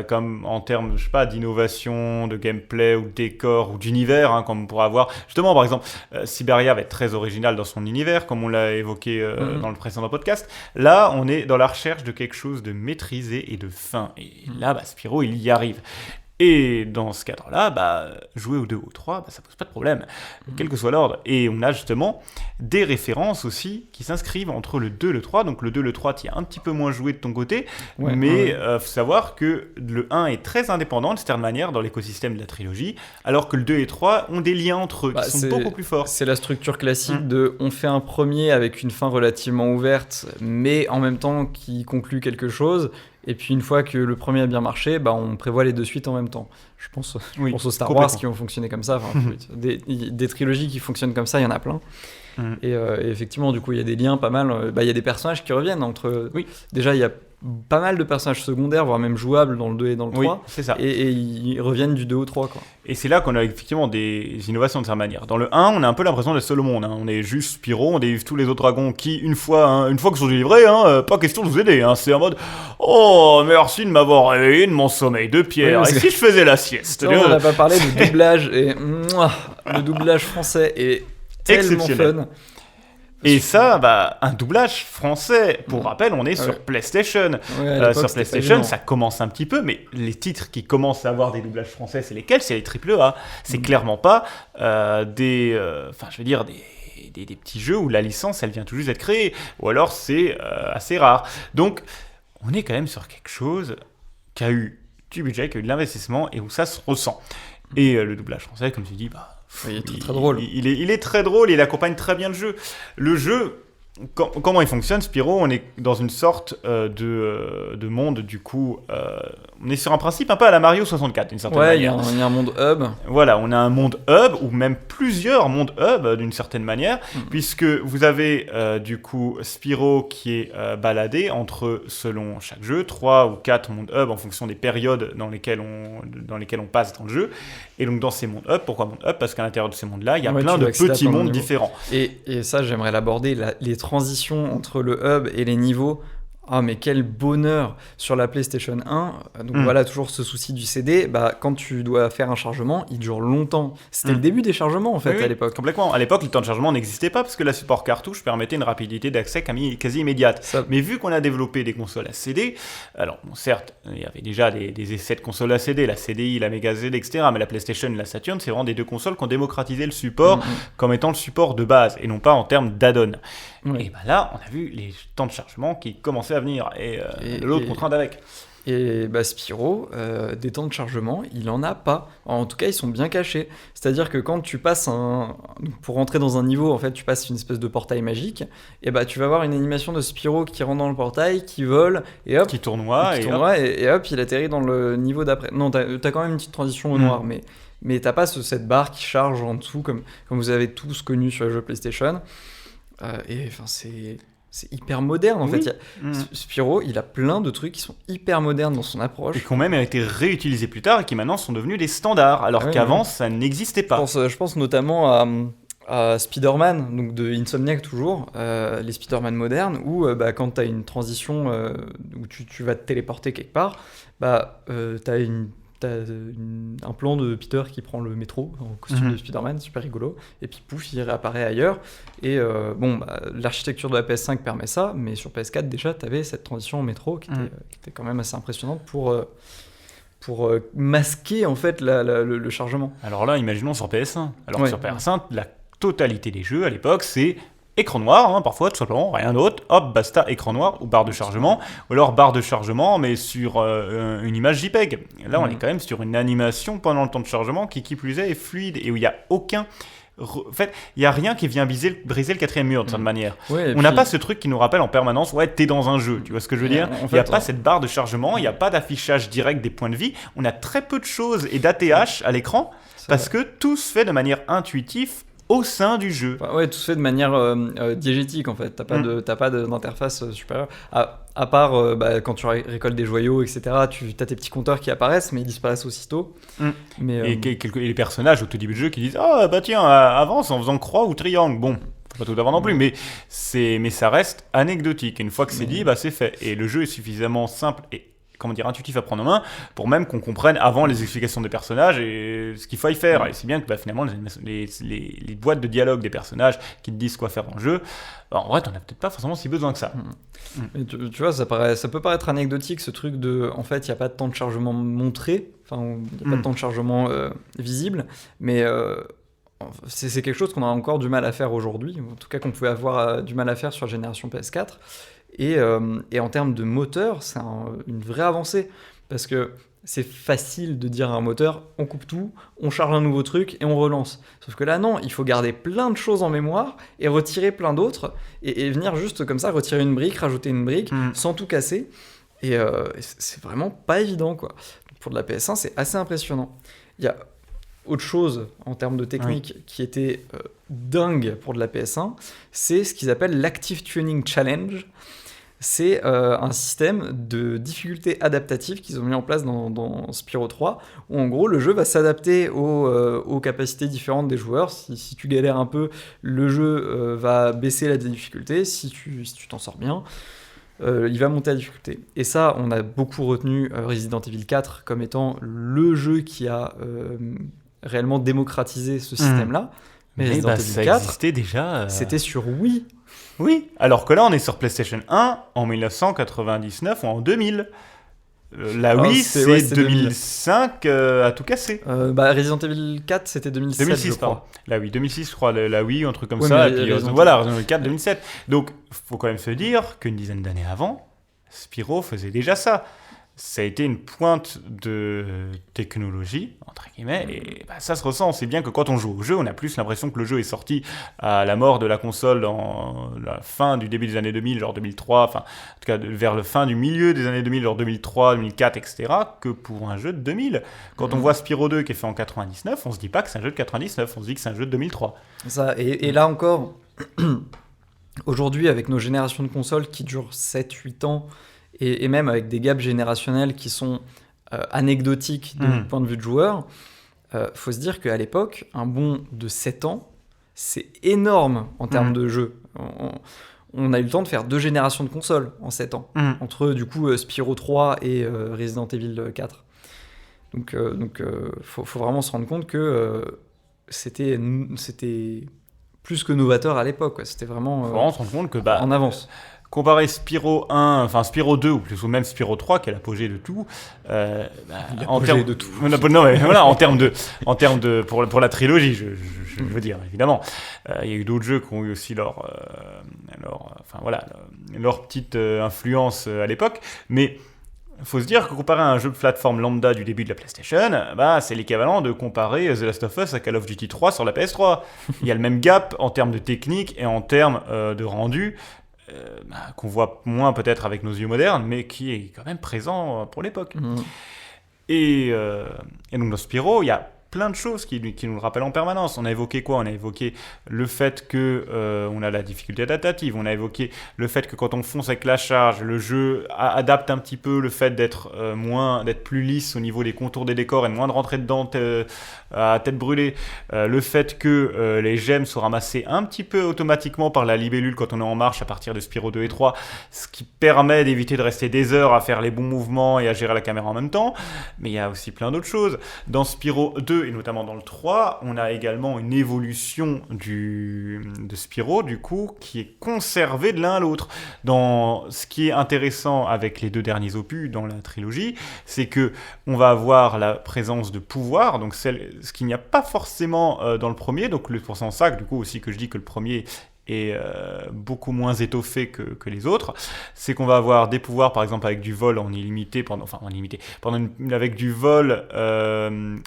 comme en termes, je sais pas, d'innovation, de gameplay ou de décor ou d'univers, comme on pourra avoir. Justement, par exemple, Syberia va être très original dans son univers, comme on l'a évoqué dans le précédent podcast. Là, on est dans la recherche de quelque chose de maîtrisé et de fin. Et là, Spyro, il y arrive. Et dans ce cadre-là, jouer au 2 ou au 3, ça pose pas de problème, quel que soit l'ordre. Et on a justement des références aussi qui s'inscrivent entre le 2 et le 3. Donc le 2 et le 3, tu as un petit peu moins joué de ton côté, mais faut savoir que le 1 est très indépendant d'une certaine manière dans l'écosystème de la trilogie, alors que le 2 et le 3 ont des liens entre eux qui sont beaucoup plus forts. C'est la structure classique de on fait un premier avec une fin relativement ouverte, mais en même temps qui conclut quelque chose. Et puis une fois que le premier a bien marché, on prévoit les deux suites en même temps. Je pense aux Star Wars qui ont fonctionné comme ça. Des trilogies qui fonctionnent comme ça, il y en a plein. Et effectivement, du coup, il y a des liens pas mal. Il y a des personnages qui reviennent entre. Déjà, il y a pas mal de personnages secondaires, voire même jouables dans le 2 et dans le 3. Oui, c'est ça. Et ils reviennent du 2 au 3, quoi. Et c'est là qu'on a effectivement des innovations de cette manière. Dans le 1, on a un peu l'impression d'être seul au monde. On est juste Spyro, on délivre tous les autres dragons qui, une fois qu'ils sont délivrés, pas question de vous aider. C'est en mode « Oh, merci de m'avoir réveillé de mon sommeil de pierre. Et si je faisais la sieste ?» On n'a pas parlé du doublage. Et le doublage français est tellement fun. Et ça, un doublage français. Pour rappel, on est sur PlayStation. Sur PlayStation, ça commence un petit peu, mais les titres qui commencent à avoir des doublages français, c'est lesquels ? C'est les AAA. C'est clairement pas des petits jeux où la licence, elle vient tout juste d'être créée. Ou alors, c'est assez rare. Donc, on est quand même sur quelque chose qui a eu du budget, qui a eu de l'investissement, et où ça se ressent. Et le doublage français, comme tu dis, il est très drôle. Il est très drôle, il accompagne très bien le jeu. Le jeu, comment il fonctionne, Spyro ? On est dans une sorte de monde, du coup, on est sur un principe un peu à la Mario 64, d'une certaine manière. Il y a un monde hub. Voilà, on a un monde hub, ou même plusieurs mondes hub, d'une certaine manière, puisque vous avez, du coup, Spyro qui est baladé entre, selon chaque jeu, 3 ou 4 mondes hub en fonction des périodes dans lesquelles on passe dans le jeu. Et donc, dans ces mondes hub, pourquoi monde hub ? Parce qu'à l'intérieur de ces mondes-là, il y a plein de petits mondes différents. Et ça, j'aimerais l'aborder, les transitions entre le hub et les niveaux. Ah, mais quel bonheur sur la PlayStation 1. Donc voilà, toujours ce souci du CD. Quand tu dois faire un chargement, il dure longtemps. C'était le début des chargements, en fait, à l'époque. Complètement. À l'époque, le temps de chargement n'existait pas parce que la support cartouche permettait une rapidité d'accès quasi immédiate. Mais vu qu'on a développé des consoles à CD, alors, certes, il y avait déjà des essais de consoles à CD, la CDI, la Mega CD, etc. Mais la PlayStation et la Saturn, c'est vraiment des deux consoles qui ont démocratisé le support comme étant le support de base et non pas en termes d'add-on. Et là, on a vu les temps de chargement qui commençaient à venir et l'autre contrainte avec. Et Spyro, des temps de chargement, il en a pas. En tout cas, ils sont bien cachés. C'est-à-dire que quand tu passes pour rentrer dans un niveau, en fait, tu passes une espèce de portail magique, et tu vas avoir une animation de Spyro qui rentre dans le portail, qui vole, et hop, qui tournoie, et hop, il atterrit dans le niveau d'après. Non, t'as quand même une petite transition au noir, mais t'as pas cette barre qui charge en dessous, comme vous avez tous connu sur les jeux PlayStation. Et enfin, c'est hyper moderne en fait. Spyro, il a plein de trucs qui sont hyper modernes dans son approche. Et qui ont même été réutilisés plus tard et qui maintenant sont devenus des standards, alors qu'avant ça n'existait pas. Je pense notamment à Spider-Man, donc de Insomniac toujours, les Spider-Man modernes, où quand tu as une transition où tu vas te téléporter quelque part, tu as un plan de Peter qui prend le métro en costume de Spider-Man, super rigolo, et puis pouf, il réapparaît ailleurs. Et l'architecture de la PS5 permet ça, mais sur PS4 déjà, tu avais cette transition au métro qui était quand même assez impressionnante pour masquer en fait le chargement. Alors là, imaginons sur PS1. Alors sur PS1, la totalité des jeux à l'époque, c'est écran noir, parfois tout simplement, rien d'autre, hop, basta, écran noir ou barre de chargement, ou alors barre de chargement mais sur une image JPEG. Là, on est quand même sur une animation pendant le temps de chargement qui plus est fluide et où il n'y a aucun... En fait, il n'y a rien qui vient briser le quatrième mur de cette manière. On n'a pas ce truc qui nous rappelle en permanence, t'es dans un jeu, tu vois ce que je veux dire ? Il n'y a pas cette barre de chargement, il n'y a pas d'affichage direct des points de vie, on a très peu de choses et d'ATH à l'écran parce que tout se fait de manière intuitive au sein du jeu. Tout se fait de manière diégétique en fait. T'as pas d'interface supérieure. À part quand tu récoltes des joyaux, etc., tu as tes petits compteurs qui apparaissent, mais ils disparaissent aussitôt. Mais, et les personnages au tout début du jeu qui disent « Ah bah tiens, avance en faisant croix ou triangle ». Bon, pas tout avant non plus, mais ça reste anecdotique. Et une fois que c'est dit, c'est fait. Et le jeu est suffisamment simple et intuitif à prendre en main pour même qu'on comprenne avant les explications des personnages et ce qu'il faut y faire. Et c'est bien que finalement les boîtes de dialogue des personnages qui te disent quoi faire dans le jeu, en vrai t'en as peut-être pas forcément si besoin que ça. Mais tu vois, ça peut paraître anecdotique ce truc de en fait il n'y a pas de temps de chargement montré, il n'y a pas de temps de chargement visible, mais c'est quelque chose qu'on a encore du mal à faire aujourd'hui, en tout cas qu'on pouvait avoir du mal à faire sur la génération PS4. Et en termes de moteur, c'est une vraie avancée. Parce que c'est facile de dire à un moteur, on coupe tout, on charge un nouveau truc et on relance. Sauf que là, non, il faut garder plein de choses en mémoire et retirer plein d'autres. Et venir juste comme ça, retirer une brique, rajouter une brique, sans tout casser. Et c'est vraiment pas évident, quoi. Pour de la PS1, c'est assez impressionnant. Il y a autre chose en termes de technique qui était dingue pour de la PS1, c'est ce qu'ils appellent l'Active Tuning Challenge. C'est un système de difficulté adaptative qu'ils ont mis en place dans Spyro 3, où en gros le jeu va s'adapter aux capacités différentes des joueurs. Si tu galères un peu, le jeu va baisser la difficulté. Si tu t'en sors bien, il va monter la difficulté. Et ça, on a beaucoup retenu Resident Evil 4 comme étant le jeu qui a réellement démocratisé ce système-là. Mais Resident Evil ça 4, existait déjà. C'était sur Wii. Oui, alors que là, on est sur PlayStation 1 en 1999 ou en 2000. La Wii, c'est 2005 à tout casser. Resident Evil 4, c'était 2007, 2006, je crois. La Wii, 2006, je crois, la Wii, un truc comme ça. Et puis, Resident Evil 4, 2007. Donc, il faut quand même se dire qu'une dizaine d'années avant, Spyro faisait déjà ça. Ça a été une pointe de technologie, entre guillemets, et ça se ressent. C'est bien que quand on joue au jeu, on a plus l'impression que le jeu est sorti à la mort de la console dans la fin du début des années 2000, genre 2003, enfin, en tout cas vers le fin du milieu des années 2000, genre 2003, 2004, etc., que pour un jeu de 2000. Quand on voit Spyro 2 qui est fait en 99, on se dit pas que c'est un jeu de 99, on se dit que c'est un jeu de 2003. Ça, et là encore, aujourd'hui, avec nos générations de consoles qui durent 7-8 ans, et même avec des gaps générationnels qui sont anecdotiques du point de vue de joueur, faut se dire qu'à l'époque, un bond de 7 ans, c'est énorme en termes de jeu. On a eu le temps de faire 2 générations de consoles en 7 ans, entre du coup Spyro 3 et Resident Evil 4. Donc faut vraiment se rendre compte que c'était plus que novateur à l'époque, quoi. C'était vraiment, faut vraiment se rendre compte que en avance. Comparer Spyro 1, enfin Spyro 2 ou plus ou même Spyro 3 qui est l'apogée de tout. En termes de tout. Non mais voilà, en termes de pour la trilogie, je veux dire évidemment. Il y a eu d'autres jeux qui ont eu aussi leur petite influence à l'époque, mais il faut se dire que comparer un jeu de plateforme lambda du début de la PlayStation, c'est l'équivalent de comparer The Last of Us à Call of Duty 3 sur la PS3. Il y a le même gap en termes de technique et en termes de rendu. Qu'on voit moins peut-être avec nos yeux modernes, mais qui est quand même présent pour l'époque. Et donc dans Spyro, il y a plein de choses qui nous le rappellent en permanence. On a évoqué quoi? On a évoqué le fait que on a la difficulté adaptative, on a évoqué le fait que quand on fonce avec la charge, le jeu adapte un petit peu le fait d'être plus lisse au niveau des contours des décors et moins de rentrer dedans à tête brûlée, le fait que les gemmes sont ramassées un petit peu automatiquement par la libellule quand on est en marche à partir de Spyro 2 et 3, ce qui permet d'éviter de rester des heures à faire les bons mouvements et à gérer la caméra en même temps. Mais il y a aussi plein d'autres choses. Dans Spyro 2 et notamment dans le 3, on a également une évolution de Spyro, du coup, qui est conservée de l'un à l'autre. Dans ce qui est intéressant avec les deux derniers opus dans la trilogie, c'est que on va avoir la présence de pouvoir, donc ce qu'il n'y a pas forcément dans le premier, donc pour ça du coup aussi que je dis que le premier est beaucoup moins étoffé que les autres, c'est qu'on va avoir des pouvoirs par exemple avec du vol en illimité avec du vol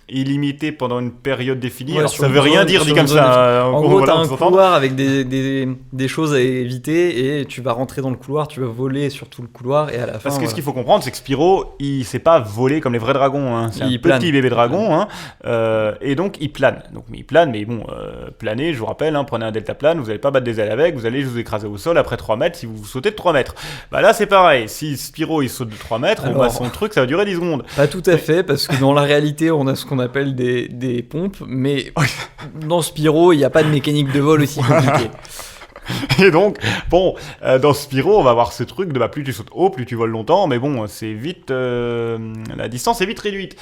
illimité pendant une période définie. Alors ça veut rien dire dit comme ça. En gros, t'as un couloir avec des choses à éviter et tu vas rentrer dans le couloir, tu vas voler sur tout le couloir et à la fin... Parce que ce qu'il faut comprendre, c'est que Spyro, il sait pas voler comme les vrais dragons, hein. C'est un petit bébé dragon, hein. Et donc il plane. Mais bon, planer, je vous rappelle, hein, prenez un deltaplane, vous n'allez pas battre des ailes avec, vous allez vous écraser au sol après 3 mètres si vous sautez de 3 mètres. Bah là c'est pareil, si Spyro il saute de 3 mètres, alors, son truc ça va durer 10 secondes. Pas tout à fait, parce que dans la réalité on a ce qu'on appelle des pompes, mais dans Spyro il n'y a pas de mécanique de vol aussi compliquée. Et donc, bon, dans Spyro, on va avoir ce truc de plus tu sautes haut, plus tu voles longtemps, mais bon, c'est vite, la distance est vite réduite.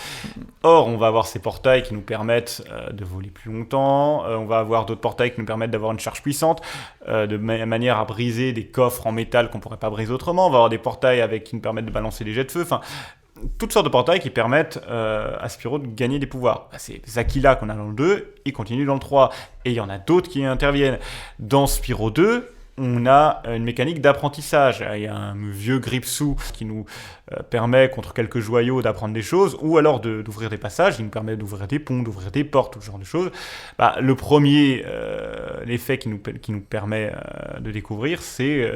Or, on va avoir ces portails qui nous permettent de voler plus longtemps, on va avoir d'autres portails qui nous permettent d'avoir une charge puissante, de manière à briser des coffres en métal qu'on pourrait pas briser autrement, on va avoir des portails qui nous permettent de balancer des jets de feu, enfin... toutes sortes de portails qui permettent à Spyro de gagner des pouvoirs. C'est Zakila qu'on a dans le 2, il continue dans le 3. Et il y en a d'autres qui interviennent. Dans Spyro 2, on a une mécanique d'apprentissage. Il y a un vieux Gripsou qui nous permet, contre quelques joyaux, d'apprendre des choses, ou alors d'ouvrir des passages. Il nous permet d'ouvrir des ponts, d'ouvrir des portes, tout ce genre de choses. Le premier, l'effet qui nous permet de découvrir, c'est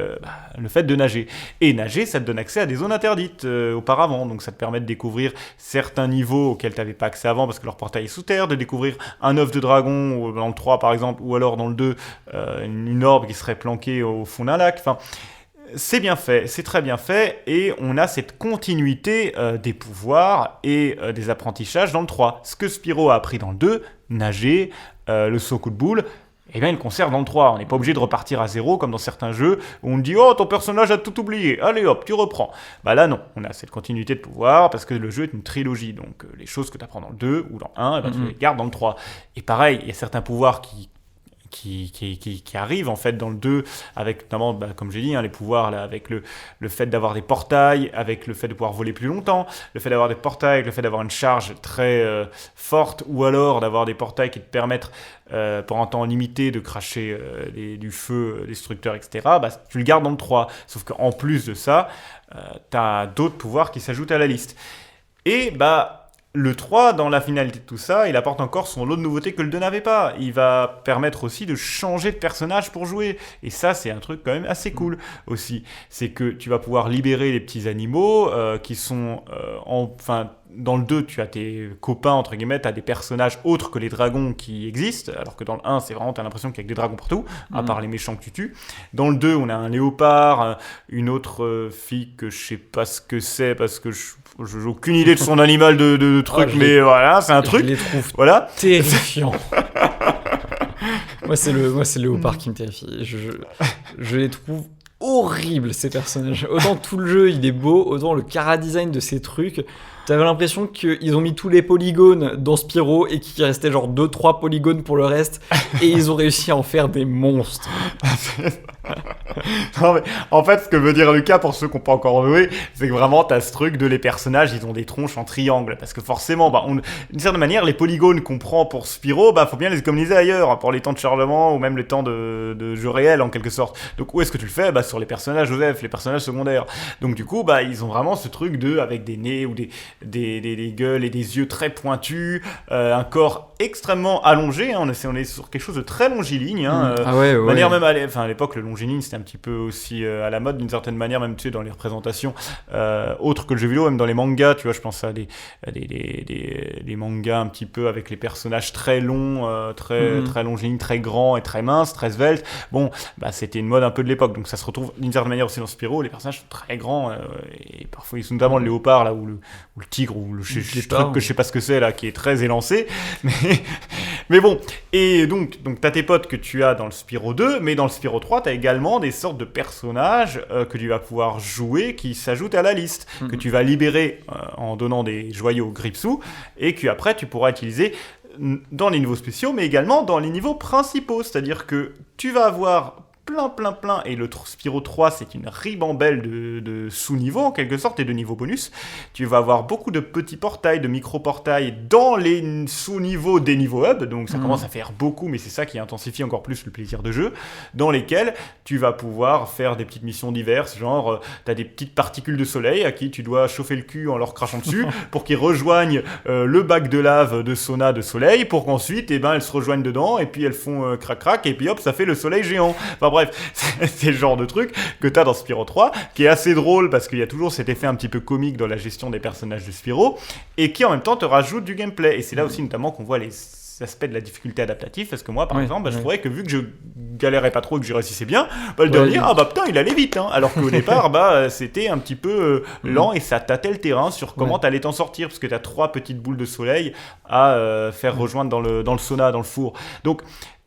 le fait de nager. Et nager, ça te donne accès à des zones interdites auparavant. Donc ça te permet de découvrir certains niveaux auxquels tu n'avais pas accès avant, parce que leur portail est sous terre, de découvrir un œuf de dragon, dans le 3 par exemple, ou alors dans le 2, une orbe qui serait planquée au fond d'un lac. Enfin, c'est bien fait, c'est très bien fait, et on a cette continuité des pouvoirs et des apprentissages dans le 3. Ce que Spyro a appris dans le 2, nager, le saut coup de boule, eh bien il le conserve dans le 3. On n'est pas obligé de repartir à zéro comme dans certains jeux où on dit « Oh, ton personnage a tout oublié, allez hop, tu reprends ». Là non, on a cette continuité de pouvoir parce que le jeu est une trilogie, donc les choses que tu apprends dans le 2 ou dans le 1, tu les gardes dans le 3. Et pareil, il y a certains pouvoirs qui arrivent en fait dans le 2 avec notamment comme j'ai dit les pouvoirs là, avec le fait d'avoir des portails, avec le fait de pouvoir voler plus longtemps, le fait d'avoir des portails, avec le fait d'avoir une charge très forte, ou alors d'avoir des portails qui te permettent pour un temps limité de cracher du feu destructeur, etc. Tu le gardes dans le 3, sauf qu'en plus de ça t'as d'autres pouvoirs qui s'ajoutent à la liste, et le 3, dans la finalité de tout ça, il apporte encore son lot de nouveautés que le 2 n'avait pas. Il va permettre aussi de changer de personnage pour jouer. Et ça, c'est un truc quand même assez cool aussi. C'est que tu vas pouvoir libérer les petits animaux qui sont... dans le 2, tu as tes copains, entre guillemets, tu as des personnages autres que les dragons qui existent, alors que dans le 1, c'est vraiment, tu as l'impression qu'il y a que des dragons partout, à part les méchants que tu tues. Dans le 2, on a un léopard, une autre fille que je sais pas ce que c'est, parce que je n'ai aucune idée de son animal de truc, mais voilà, c'est un truc. Je les trouve terrifiants. Moi, c'est le léopard qui me terrifie. Je les trouve horribles, ces personnages. Autant tout le jeu, il est beau, autant le chara-design de ces trucs... T'avais l'impression qu'ils ont mis tous les polygones dans Spyro et qu'il restait genre 2-3 polygones pour le reste, et ils ont réussi à en faire des monstres. Non, mais en fait, ce que veut dire Lucas, pour ceux qui n'ont pas encore joué, c'est que vraiment t'as ce truc de les personnages, ils ont des tronches en triangle, parce que forcément, d'une certaine manière, les polygones qu'on prend pour Spyro, faut bien les économiser ailleurs, pour les temps de chargement ou même les temps de jeu réel en quelque sorte. Donc où est-ce que tu le fais ? Sur les personnages Joseph, les personnages secondaires. Donc du coup, ils ont vraiment ce truc avec des nez ou des gueules et des yeux très pointus, un corps extrêmement allongé, hein, on est sur quelque chose de très longiligne. Hein, manière même à l'époque, le longiligne c'était un petit peu aussi à la mode d'une certaine manière, même tu sais, dans les représentations autres que le jeu vidéo, même dans les mangas, tu vois, je pense à des mangas un petit peu avec les personnages très longs, très longilignes, très grands et très minces, très sveltes. Bon, bah c'était une mode un peu de l'époque, donc ça se retrouve d'une certaine manière aussi dans Spyro. Les personnages sont très grands et parfois ils sont notamment le léopard là, ou le tigre, ou le truc que je sais pas ce que c'est là, qui est très élancé, mais bon. Et donc t'as tes potes que tu as dans le Spyro 2, mais dans le Spyro 3 t'as également des sortes de personnages que tu vas pouvoir jouer qui s'ajoutent à la liste, que tu vas libérer en donnant des joyaux Gripsou, et que après tu pourras utiliser dans les niveaux spéciaux, mais également dans les niveaux principaux. C'est-à-dire que tu vas avoir plein, et le Spyro 3 c'est une ribambelle de sous-niveaux en quelque sorte et de niveaux bonus. Tu vas avoir beaucoup de petits portails, de micro-portails dans les sous-niveaux des niveaux hub, donc ça commence à faire beaucoup, mais c'est ça qui intensifie encore plus le plaisir de jeu, dans lesquels tu vas pouvoir faire des petites missions diverses, genre t'as des petites particules de soleil à qui tu dois chauffer le cul en leur crachant dessus pour qu'ils rejoignent le bac de lave de sauna de soleil, pour qu'ensuite elles se rejoignent dedans et puis elles font crac et puis hop, ça fait le soleil géant. Enfin bref, c'est le genre de truc que t'as dans Spyro 3, qui est assez drôle parce qu'il y a toujours cet effet un petit peu comique dans la gestion des personnages de Spyro, et qui en même temps te rajoute du gameplay. Et c'est là aussi notamment qu'on voit les aspects de la difficulté adaptative, parce que moi par exemple je trouvais que vu que je galérais pas trop et que j'y réussissais bien, le dernier putain il allait vite, hein, alors qu'au départ c'était un petit peu lent et ça tâtait le terrain sur comment t'allais t'en sortir, parce que t'as 3 petites boules de soleil à faire rejoindre dans le sauna, dans le four. Donc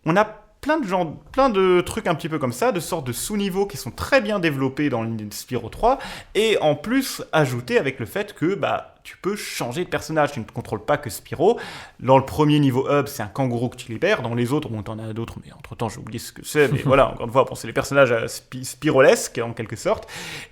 on a plein de trucs un petit peu comme ça, de sortes de sous-niveaux qui sont très bien développés dans le Spyro 3, et en plus ajouté avec le fait que tu peux changer de personnage, tu ne contrôles pas que Spyro. Dans le premier niveau hub, c'est un kangourou que tu libères, dans les autres, t'en as d'autres, mais entre temps j'ai oublié ce que c'est, mais voilà, encore une fois, c'est les personnages spirolesques en quelque sorte,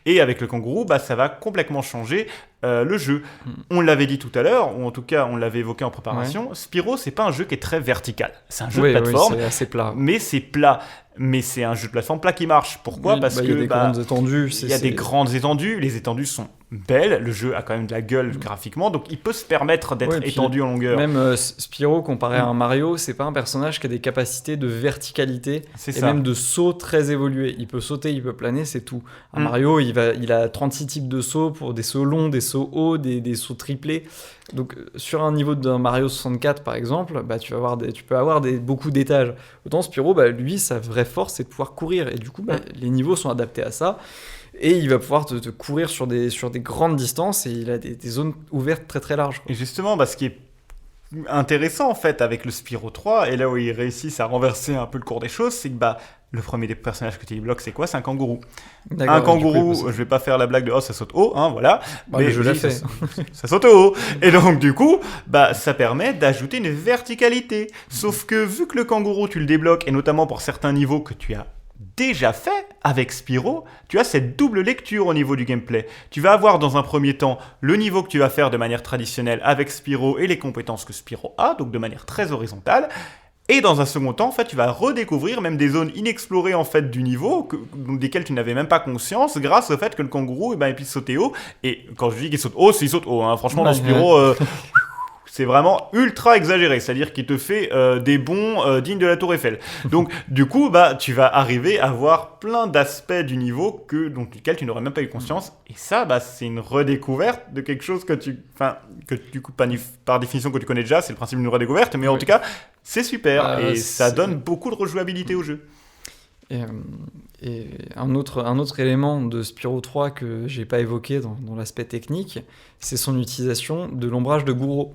et avec le kangourou, ça va complètement changer le jeu. On l'avait dit tout à l'heure, ou en tout cas on l'avait évoqué en préparation, Spyro c'est pas un jeu qui est très vertical, c'est un jeu de plateforme, c'est assez plat. Mais c'est plat. Mais c'est un jeu de plateforme plat qui marche. Pourquoi ? Parce que il y a des grandes étendues. Il y a des grandes étendues. Les étendues sont belles. Le jeu a quand même de la gueule graphiquement, donc il peut se permettre d'être étendu en longueur. Même Spyro, comparé à un Mario, c'est pas un personnage qui a des capacités de verticalité même de saut très évoluées. Il peut sauter, il peut planer, c'est tout. Un Mario, il a 36 types de sauts, pour des sauts longs, des sauts hauts, des sauts triplés. Donc sur un niveau d'un Mario 64 par exemple, tu peux avoir beaucoup d'étages. Autant Spyro, lui, sa vraie force c'est de pouvoir courir, et du coup les niveaux sont adaptés à ça, et il va pouvoir te courir sur des grandes distances, et il a des zones ouvertes très très larges, quoi. Et justement, ce qui est intéressant en fait avec le Spyro 3, et là où ils réussissent à renverser un peu le cours des choses, c'est que le premier des personnages que tu débloques, c'est quoi ? C'est un kangourou. Un kangourou, je vais pas faire la blague de ça saute haut, hein, voilà. Mais je l'ai fait. Ça saute haut. Et donc du coup, ça permet d'ajouter une verticalité. Sauf que vu que le kangourou, tu le débloques, et notamment pour certains niveaux que tu as déjà fait avec Spyro, tu as cette double lecture au niveau du gameplay. Tu vas avoir dans un premier temps le niveau que tu vas faire de manière traditionnelle avec Spyro et les compétences que Spyro a, donc de manière très horizontale. Et dans un second temps, en fait, tu vas redécouvrir même des zones inexplorées en fait du niveau, desquelles tu n'avais même pas conscience, grâce au fait que le kangourou il puisse sauter haut. Et quand je dis qu'il saute haut, c'est qu'il saute haut. Hein. Franchement, dans Spyro, c'est vraiment ultra exagéré, c'est-à-dire qu'il te fait des bonds dignes de la Tour Eiffel. Donc, du coup, tu vas arriver à voir plein d'aspects du niveau duquel tu n'aurais même pas eu conscience. Et ça, c'est une redécouverte de quelque chose que du coup, par définition, que tu connais déjà. C'est le principe d'une redécouverte, mais en tout cas, c'est super. Et ça donne beaucoup de rejouabilité au jeu. Et un autre élément de Spyro 3 que j'ai pas évoqué dans l'aspect technique, c'est son utilisation de l'ombrage de Gouraud.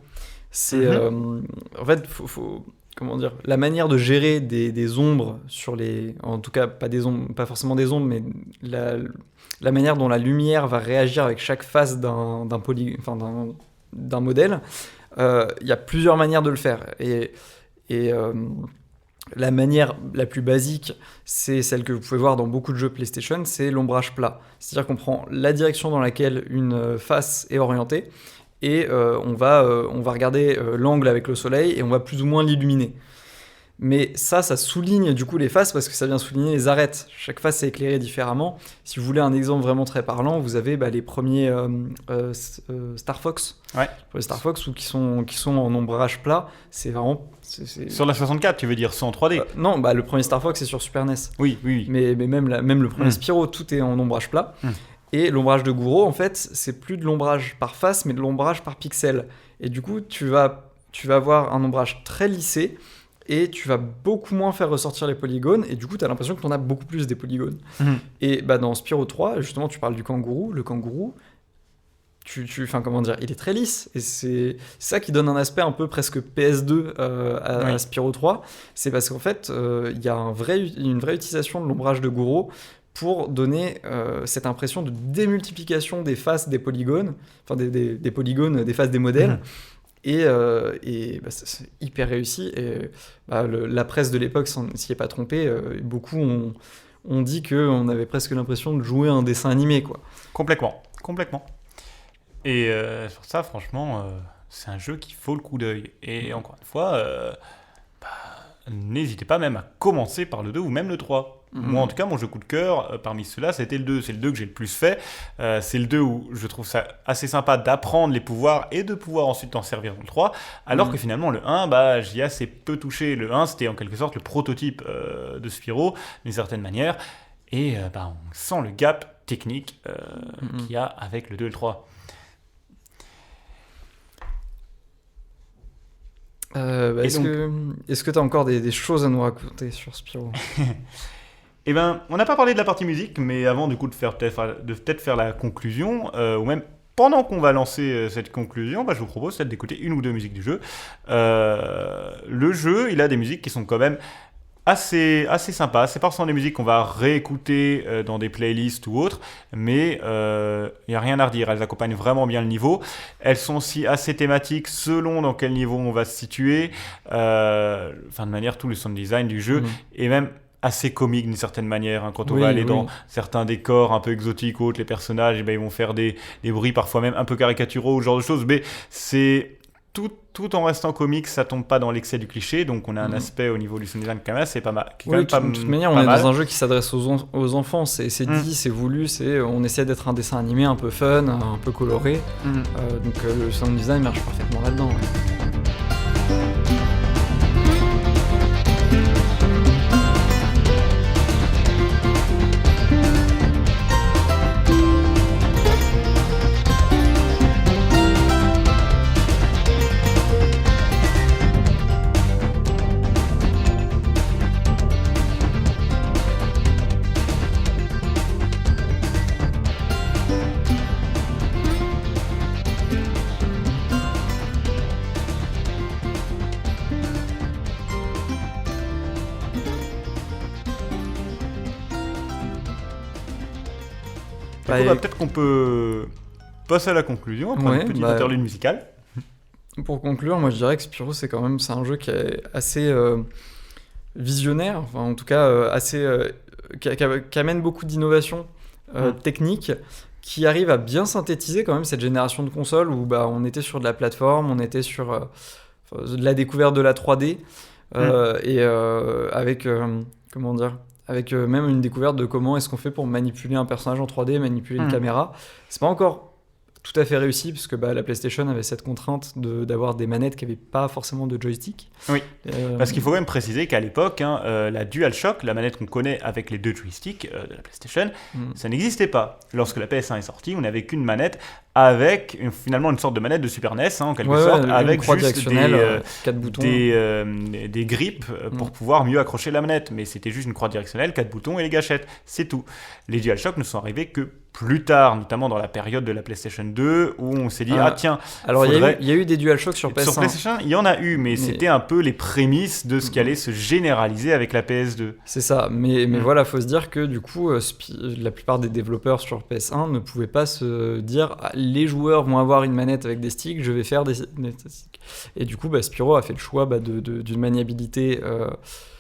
C'est en fait, faut comment dire, la manière de gérer des ombres sur les, en tout cas pas forcément des ombres, mais la manière dont la lumière va réagir avec chaque face d'un modèle. Il y a plusieurs manières de le faire, et la manière la plus basique, c'est celle que vous pouvez voir dans beaucoup de jeux PlayStation, c'est l'ombrage plat. C'est-à-dire qu'on prend la direction dans laquelle une face est orientée, et on va regarder l'angle avec le soleil, et on va plus ou moins l'illuminer. Mais ça souligne du coup les faces parce que ça vient souligner les arêtes. Chaque face est éclairée différemment. Si vous voulez un exemple vraiment très parlant, vous avez les premiers Star Fox. Ouais. Les Star Fox qui sont en ombrage plat. C'est vraiment... Sur la 64, tu veux dire, sans 3D non, le premier Star Fox c'est sur Super NES. Oui. Mais même le premier Spyro, tout est en ombrage plat. Et l'ombrage de Guro, en fait, c'est plus de l'ombrage par face, mais de l'ombrage par pixel. Et du coup, tu vas avoir un ombrage très lissé, et tu vas beaucoup moins faire ressortir les polygones, et du coup, tu as l'impression que tu en as beaucoup plus des polygones. Et dans Spyro 3, justement, tu parles du kangourou. Le kangourou, il est très lisse, et c'est ça qui donne un aspect un peu presque PS2 à Spyro 3. C'est parce qu'en fait, il y a une vraie utilisation de l'ombrage de Guro pour donner cette impression de démultiplication des faces des polygones, des polygones des faces des modèles. Et c'est hyper réussi. Et la presse de l'époque s'y est pas trompée. Beaucoup ont dit qu'on avait presque l'impression de jouer un dessin animé, quoi. Complètement. Et sur ça, franchement, c'est un jeu qui faut le coup d'œil. Et encore une fois, n'hésitez pas même à commencer par le 2 ou même le 3. Moi, en tout cas, mon jeu coup de cœur, parmi ceux-là, c'était le 2. C'est le 2 que j'ai le plus fait. C'est le 2 où je trouve ça assez sympa d'apprendre les pouvoirs et de pouvoir ensuite en servir dans le 3. Alors que finalement, le 1, j'y ai assez peu touché. Le 1, c'était en quelque sorte le prototype de Spyro, d'une certaine manière. Et on sent le gap technique qu'il y a avec le 2 et le 3. Est-ce que tu as encore des choses à nous raconter sur Spyro? On n'a pas parlé de la partie musique, mais avant du coup de peut-être faire la conclusion, ou même pendant qu'on va lancer cette conclusion, je vous propose peut-être d'écouter une ou deux musiques du jeu. Le jeu, il a des musiques qui sont quand même assez sympas. C'est pas forcément des musiques qu'on va réécouter dans des playlists ou autres, mais il n'y a rien à redire. Elles accompagnent vraiment bien le niveau. Elles sont aussi assez thématiques selon dans quel niveau on va se situer. De manière, tout le sound design du jeu est même assez comique d'une certaine manière, quand on va aller dans certains décors un peu exotiques ou autres, les personnages ils vont faire des bruits parfois même un peu caricaturaux, ce genre de choses, mais c'est tout en restant comique, ça tombe pas dans l'excès du cliché, donc on a un aspect au niveau du sound design quand même, c'est pas mal. De toute manière, on est dans un jeu qui s'adresse aux enfants, c'est dit, c'est voulu, on essaie d'être un dessin animé un peu fun, un peu coloré, donc le sound design marche parfaitement là-dedans. Peut-être qu'on peut passer à la conclusion après une petite interlude musicale. Pour conclure, moi je dirais que Spyro c'est un jeu qui est assez visionnaire, enfin en tout cas qui amène beaucoup d'innovations techniques, qui arrive à bien synthétiser quand même cette génération de consoles où on était sur de la plateforme, on était sur de la découverte de la 3D et avec avec même une découverte de comment est-ce qu'on fait pour manipuler un personnage en 3D, manipuler une caméra. C'est pas encore tout à fait réussi, parce que la PlayStation avait cette contrainte d'avoir des manettes qui n'avaient pas forcément de joystick. Oui, parce qu'il faut quand même préciser qu'à l'époque, la DualShock, la manette qu'on connaît avec les deux joysticks de la PlayStation, ça n'existait pas. Lorsque la PS1 est sortie, on n'avait qu'une manette avec finalement une sorte de manette de Super NES, en quelque sorte, avec juste des grips pour pouvoir mieux accrocher la manette. Mais c'était juste une croix directionnelle, 4 boutons et les gâchettes, c'est tout. Les DualShock ne sont arrivés que plus tard, notamment dans la période de la PlayStation 2, où on s'est dit, tiens... Alors, il y a eu des DualShock sur PS1. Sur PlayStation, il y en a eu, mais c'était un peu les prémices de ce qui allait se généraliser avec la PS2. C'est ça, mais voilà, faut se dire que du coup, la plupart des développeurs sur PS1 ne pouvaient pas se dire, les joueurs vont avoir une manette avec des sticks, je vais faire des sticks. Et du coup, Spyro a fait le choix d'une maniabilité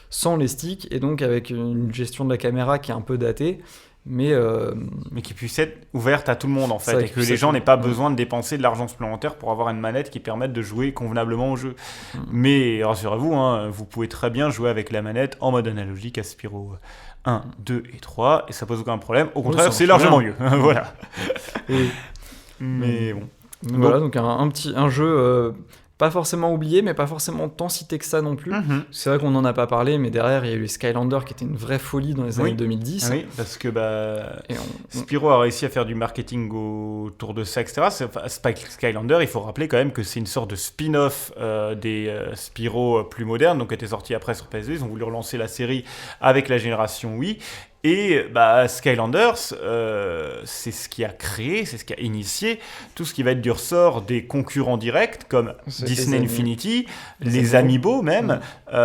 sans les sticks, et donc avec une gestion de la caméra qui est un peu datée. mais qui puisse être ouverte à tout le monde en fait, vrai et que que ça, les gens c'est- n'aient pas besoin de dépenser de l'argent supplémentaire pour avoir une manette qui permette de jouer convenablement au jeu. Mais rassurez-vous, hein, vous pouvez très bien jouer avec la manette en mode analogique à Spyro 1, 2 et 3, et ça pose aucun problème. Au contraire, ça c'est marche largement bien. mieux. Voilà. Et- Mais bon. Donc voilà, donc un jeu pas forcément oublié, mais pas forcément tant cité que ça non plus. Mhm. C'est vrai qu'on n'en a pas parlé, mais derrière, il y a eu les Skylanders qui étaient une vraie folie dans les Oui. années 2010. Oui, parce que Et Spyro a réussi à faire du marketing autour de ça, etc. Skylander, il faut rappeler quand même que c'est une sorte de spin-off des Spyro plus modernes, donc qui était sorti après sur PS2. Ils ont voulu relancer la série avec la génération Wii. Et Skylanders, c'est ce qui a créé, c'est ce qui a initié tout ce qui va être du ressort des concurrents directs comme C'est Disney les Infinity, les les Amiibo même. Mm.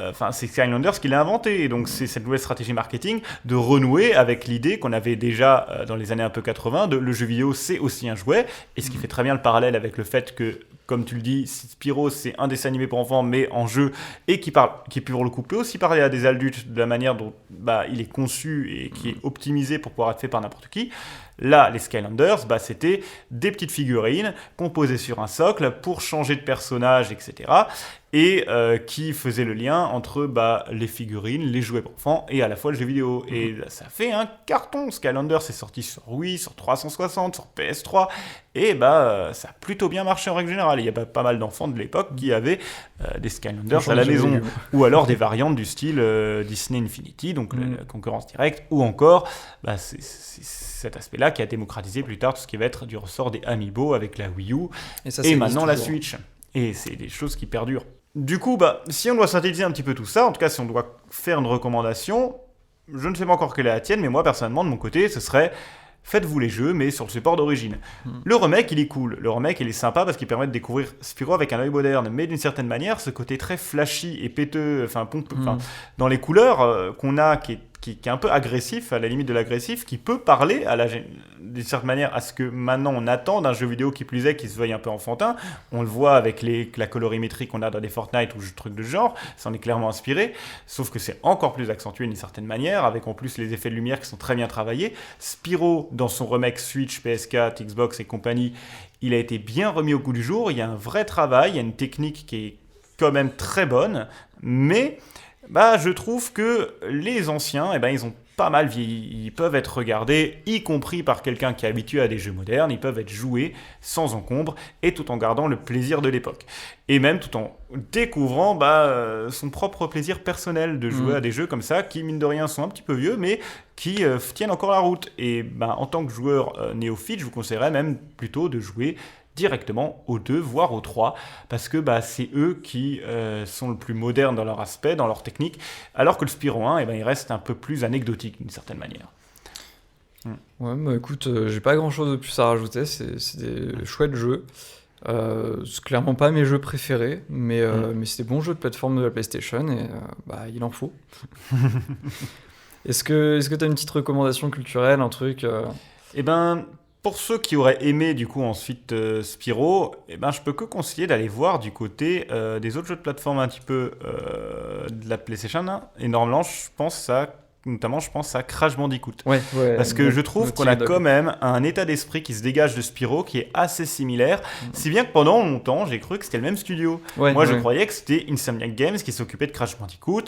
Enfin, c'est Skylanders qui l'a inventé. Et donc, c'est cette nouvelle stratégie marketing de renouer avec l'idée qu'on avait déjà dans les années un peu 80 de le jeu vidéo, c'est aussi un jouet. Et ce qui fait très bien le parallèle avec le fait que, comme tu le dis, Spyro, c'est un dessin animé pour enfants, mais en jeu, et qui pour le coup peut aussi parler à des adultes de la manière dont il est conçu et qui est optimisé pour pouvoir être fait par n'importe qui. Là, les Skylanders, c'était des petites figurines qu'on posait sur un socle pour changer de personnage, etc. Et qui faisaient le lien entre les figurines, les jouets pour enfants et à la fois le jeu vidéo. Et ça fait un carton. Skylanders est sorti sur Wii, sur 360, sur PS3. Et ça a plutôt bien marché en règle générale. Il y a pas mal d'enfants de l'époque qui avaient des Skylanders à la maison. Ou alors des variantes du style Disney Infinity, donc la concurrence directe. Ou encore, c'est cet aspect-là qui a démocratisé plus tard tout ce qui va être du ressort des Amiibo avec la Wii U. Et maintenant la Switch. Et c'est des choses qui perdurent. Du coup, si on doit synthétiser un petit peu tout ça, en tout cas si on doit faire une recommandation, je ne sais pas encore quelle est la tienne, mais moi personnellement de mon côté, ce serait faites-vous les jeux, mais sur le support d'origine. Le remake, il est cool. Le remake, il est sympa parce qu'il permet de découvrir Spyro avec un œil moderne, mais d'une certaine manière, ce côté très flashy et péteux, dans les couleurs qu'on a, qui est un peu agressif, à la limite de l'agressif, qui peut parler d'une certaine manière à ce que maintenant on attend d'un jeu vidéo qui plus est, qui se veuille un peu enfantin. On le voit avec la colorimétrie qu'on a dans des Fortnite ou trucs de genre, ça en est clairement inspiré, sauf que c'est encore plus accentué d'une certaine manière, avec en plus les effets de lumière qui sont très bien travaillés. Spyro, dans son remake Switch, PS4, Xbox et compagnie, il a été bien remis au goût du jour, il y a un vrai travail, il y a une technique qui est quand même très bonne, mais je trouve que les anciens, ils ont pas mal vieilli. Ils peuvent être regardés, y compris par quelqu'un qui est habitué à des jeux modernes. Ils peuvent être joués sans encombre et tout en gardant le plaisir de l'époque. Et même tout en découvrant son propre plaisir personnel de jouer à des jeux comme ça qui, mine de rien, sont un petit peu vieux, mais qui tiennent encore la route. Et en tant que joueur néophyte, je vous conseillerais même plutôt de jouer directement aux 2, voire aux 3, parce que c'est eux qui sont le plus modernes dans leur aspect, dans leur technique, alors que le Spyro 1, il reste un peu plus anecdotique d'une certaine manière. Ouais, écoute, j'ai pas grand chose de plus à rajouter, c'est des chouettes jeux. C'est clairement pas mes jeux préférés, mais c'est des bons jeux de plateforme de la PlayStation, et il en faut. Est-ce que tu as une petite recommandation culturelle, un truc Pour ceux qui auraient aimé du coup ensuite Spyro, je peux que conseiller d'aller voir du côté des autres jeux de plateforme un petit peu de la PlayStation. Et normalement, je pense à Crash Bandicoot. Ouais, parce que je trouve qu'on a quand même un état d'esprit qui se dégage de Spyro qui est assez similaire. Si bien que pendant longtemps, j'ai cru que c'était le même studio. Moi, je croyais que c'était Insomniac Games qui s'occupait de Crash Bandicoot.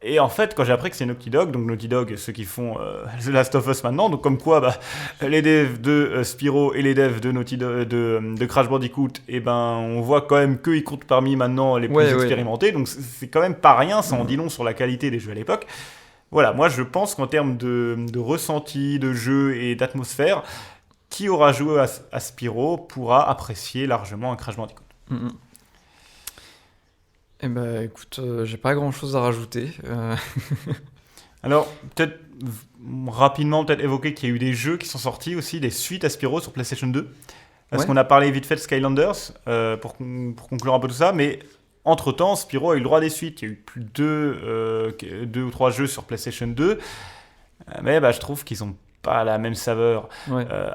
Et en fait, quand j'ai appris que c'est Naughty Dog, donc Naughty Dog, ceux qui font The Last of Us maintenant, donc comme quoi les devs de Spyro et les devs de de Crash Bandicoot, on voit quand même qu'ils comptent parmi maintenant les plus expérimentés, donc c'est quand même pas rien, ça en dit long sur la qualité des jeux à l'époque. Voilà, moi je pense qu'en termes de ressenti, de jeu et d'atmosphère, qui aura joué à Spyro pourra apprécier largement un Crash Bandicoot. Écoute, j'ai pas grand chose à rajouter. Alors, peut-être rapidement évoquer qu'il y a eu des jeux qui sont sortis aussi, des suites à Spyro sur PlayStation 2. Parce qu'on a parlé vite fait de Skylanders, pour conclure un peu tout ça, mais entre-temps, Spyro a eu le droit à des suites. Il y a eu plus de 2 ou 3 jeux sur PlayStation 2, mais je trouve qu'ils ont pas la même saveur.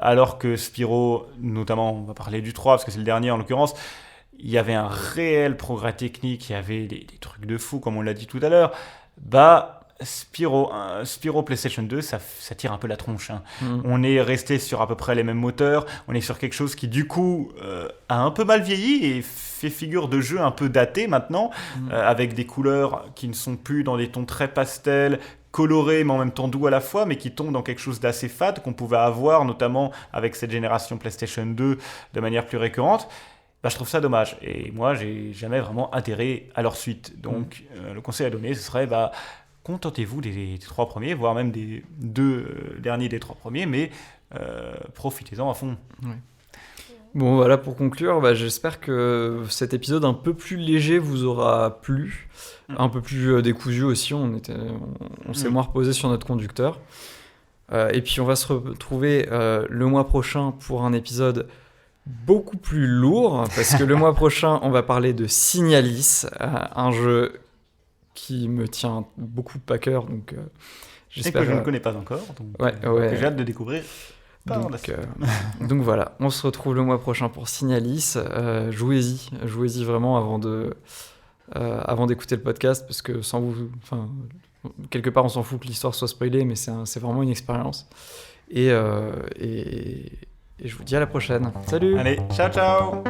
Alors que Spyro, notamment, on va parler du 3, parce que c'est le dernier en l'occurrence, il y avait un réel progrès technique, il y avait des trucs de fou, comme on l'a dit tout à l'heure. Spyro PlayStation 2, ça tire un peu la tronche. Hein. On est resté sur à peu près les mêmes moteurs. On est sur quelque chose qui, du coup, a un peu mal vieilli et fait figure de jeu un peu daté maintenant, avec des couleurs qui ne sont plus dans des tons très pastels, colorés mais en même temps doux à la fois, mais qui tombent dans quelque chose d'assez fade qu'on pouvait avoir, notamment avec cette génération PlayStation 2 de manière plus récurrente. Bah, je trouve ça dommage. Et moi, j'ai jamais vraiment adhéré à leur suite. Donc, le conseil à donner, ce serait... contentez-vous des 3 premiers, voire même des 2 derniers des 3 premiers, mais profitez-en à fond. Ouais. Bon, voilà, pour conclure, j'espère que cet épisode un peu plus léger vous aura plu, un peu plus décousu aussi, on s'est moins reposé sur notre conducteur. Et puis on va se retrouver le mois prochain pour un épisode beaucoup plus lourd, parce que le mois prochain, on va parler de Signalis, un jeu qui me tient beaucoup à cœur, donc j'espère... Et que je ne connais pas encore, donc ouais. j'ai hâte de découvrir. Donc voilà, on se retrouve le mois prochain pour Signalis. Jouez-y vraiment avant d'écouter le podcast, parce que sans vous... quelque part, on s'en fout que l'histoire soit spoilée, mais c'est vraiment une expérience. Et je vous dis à la prochaine. Salut! Allez, ciao ciao!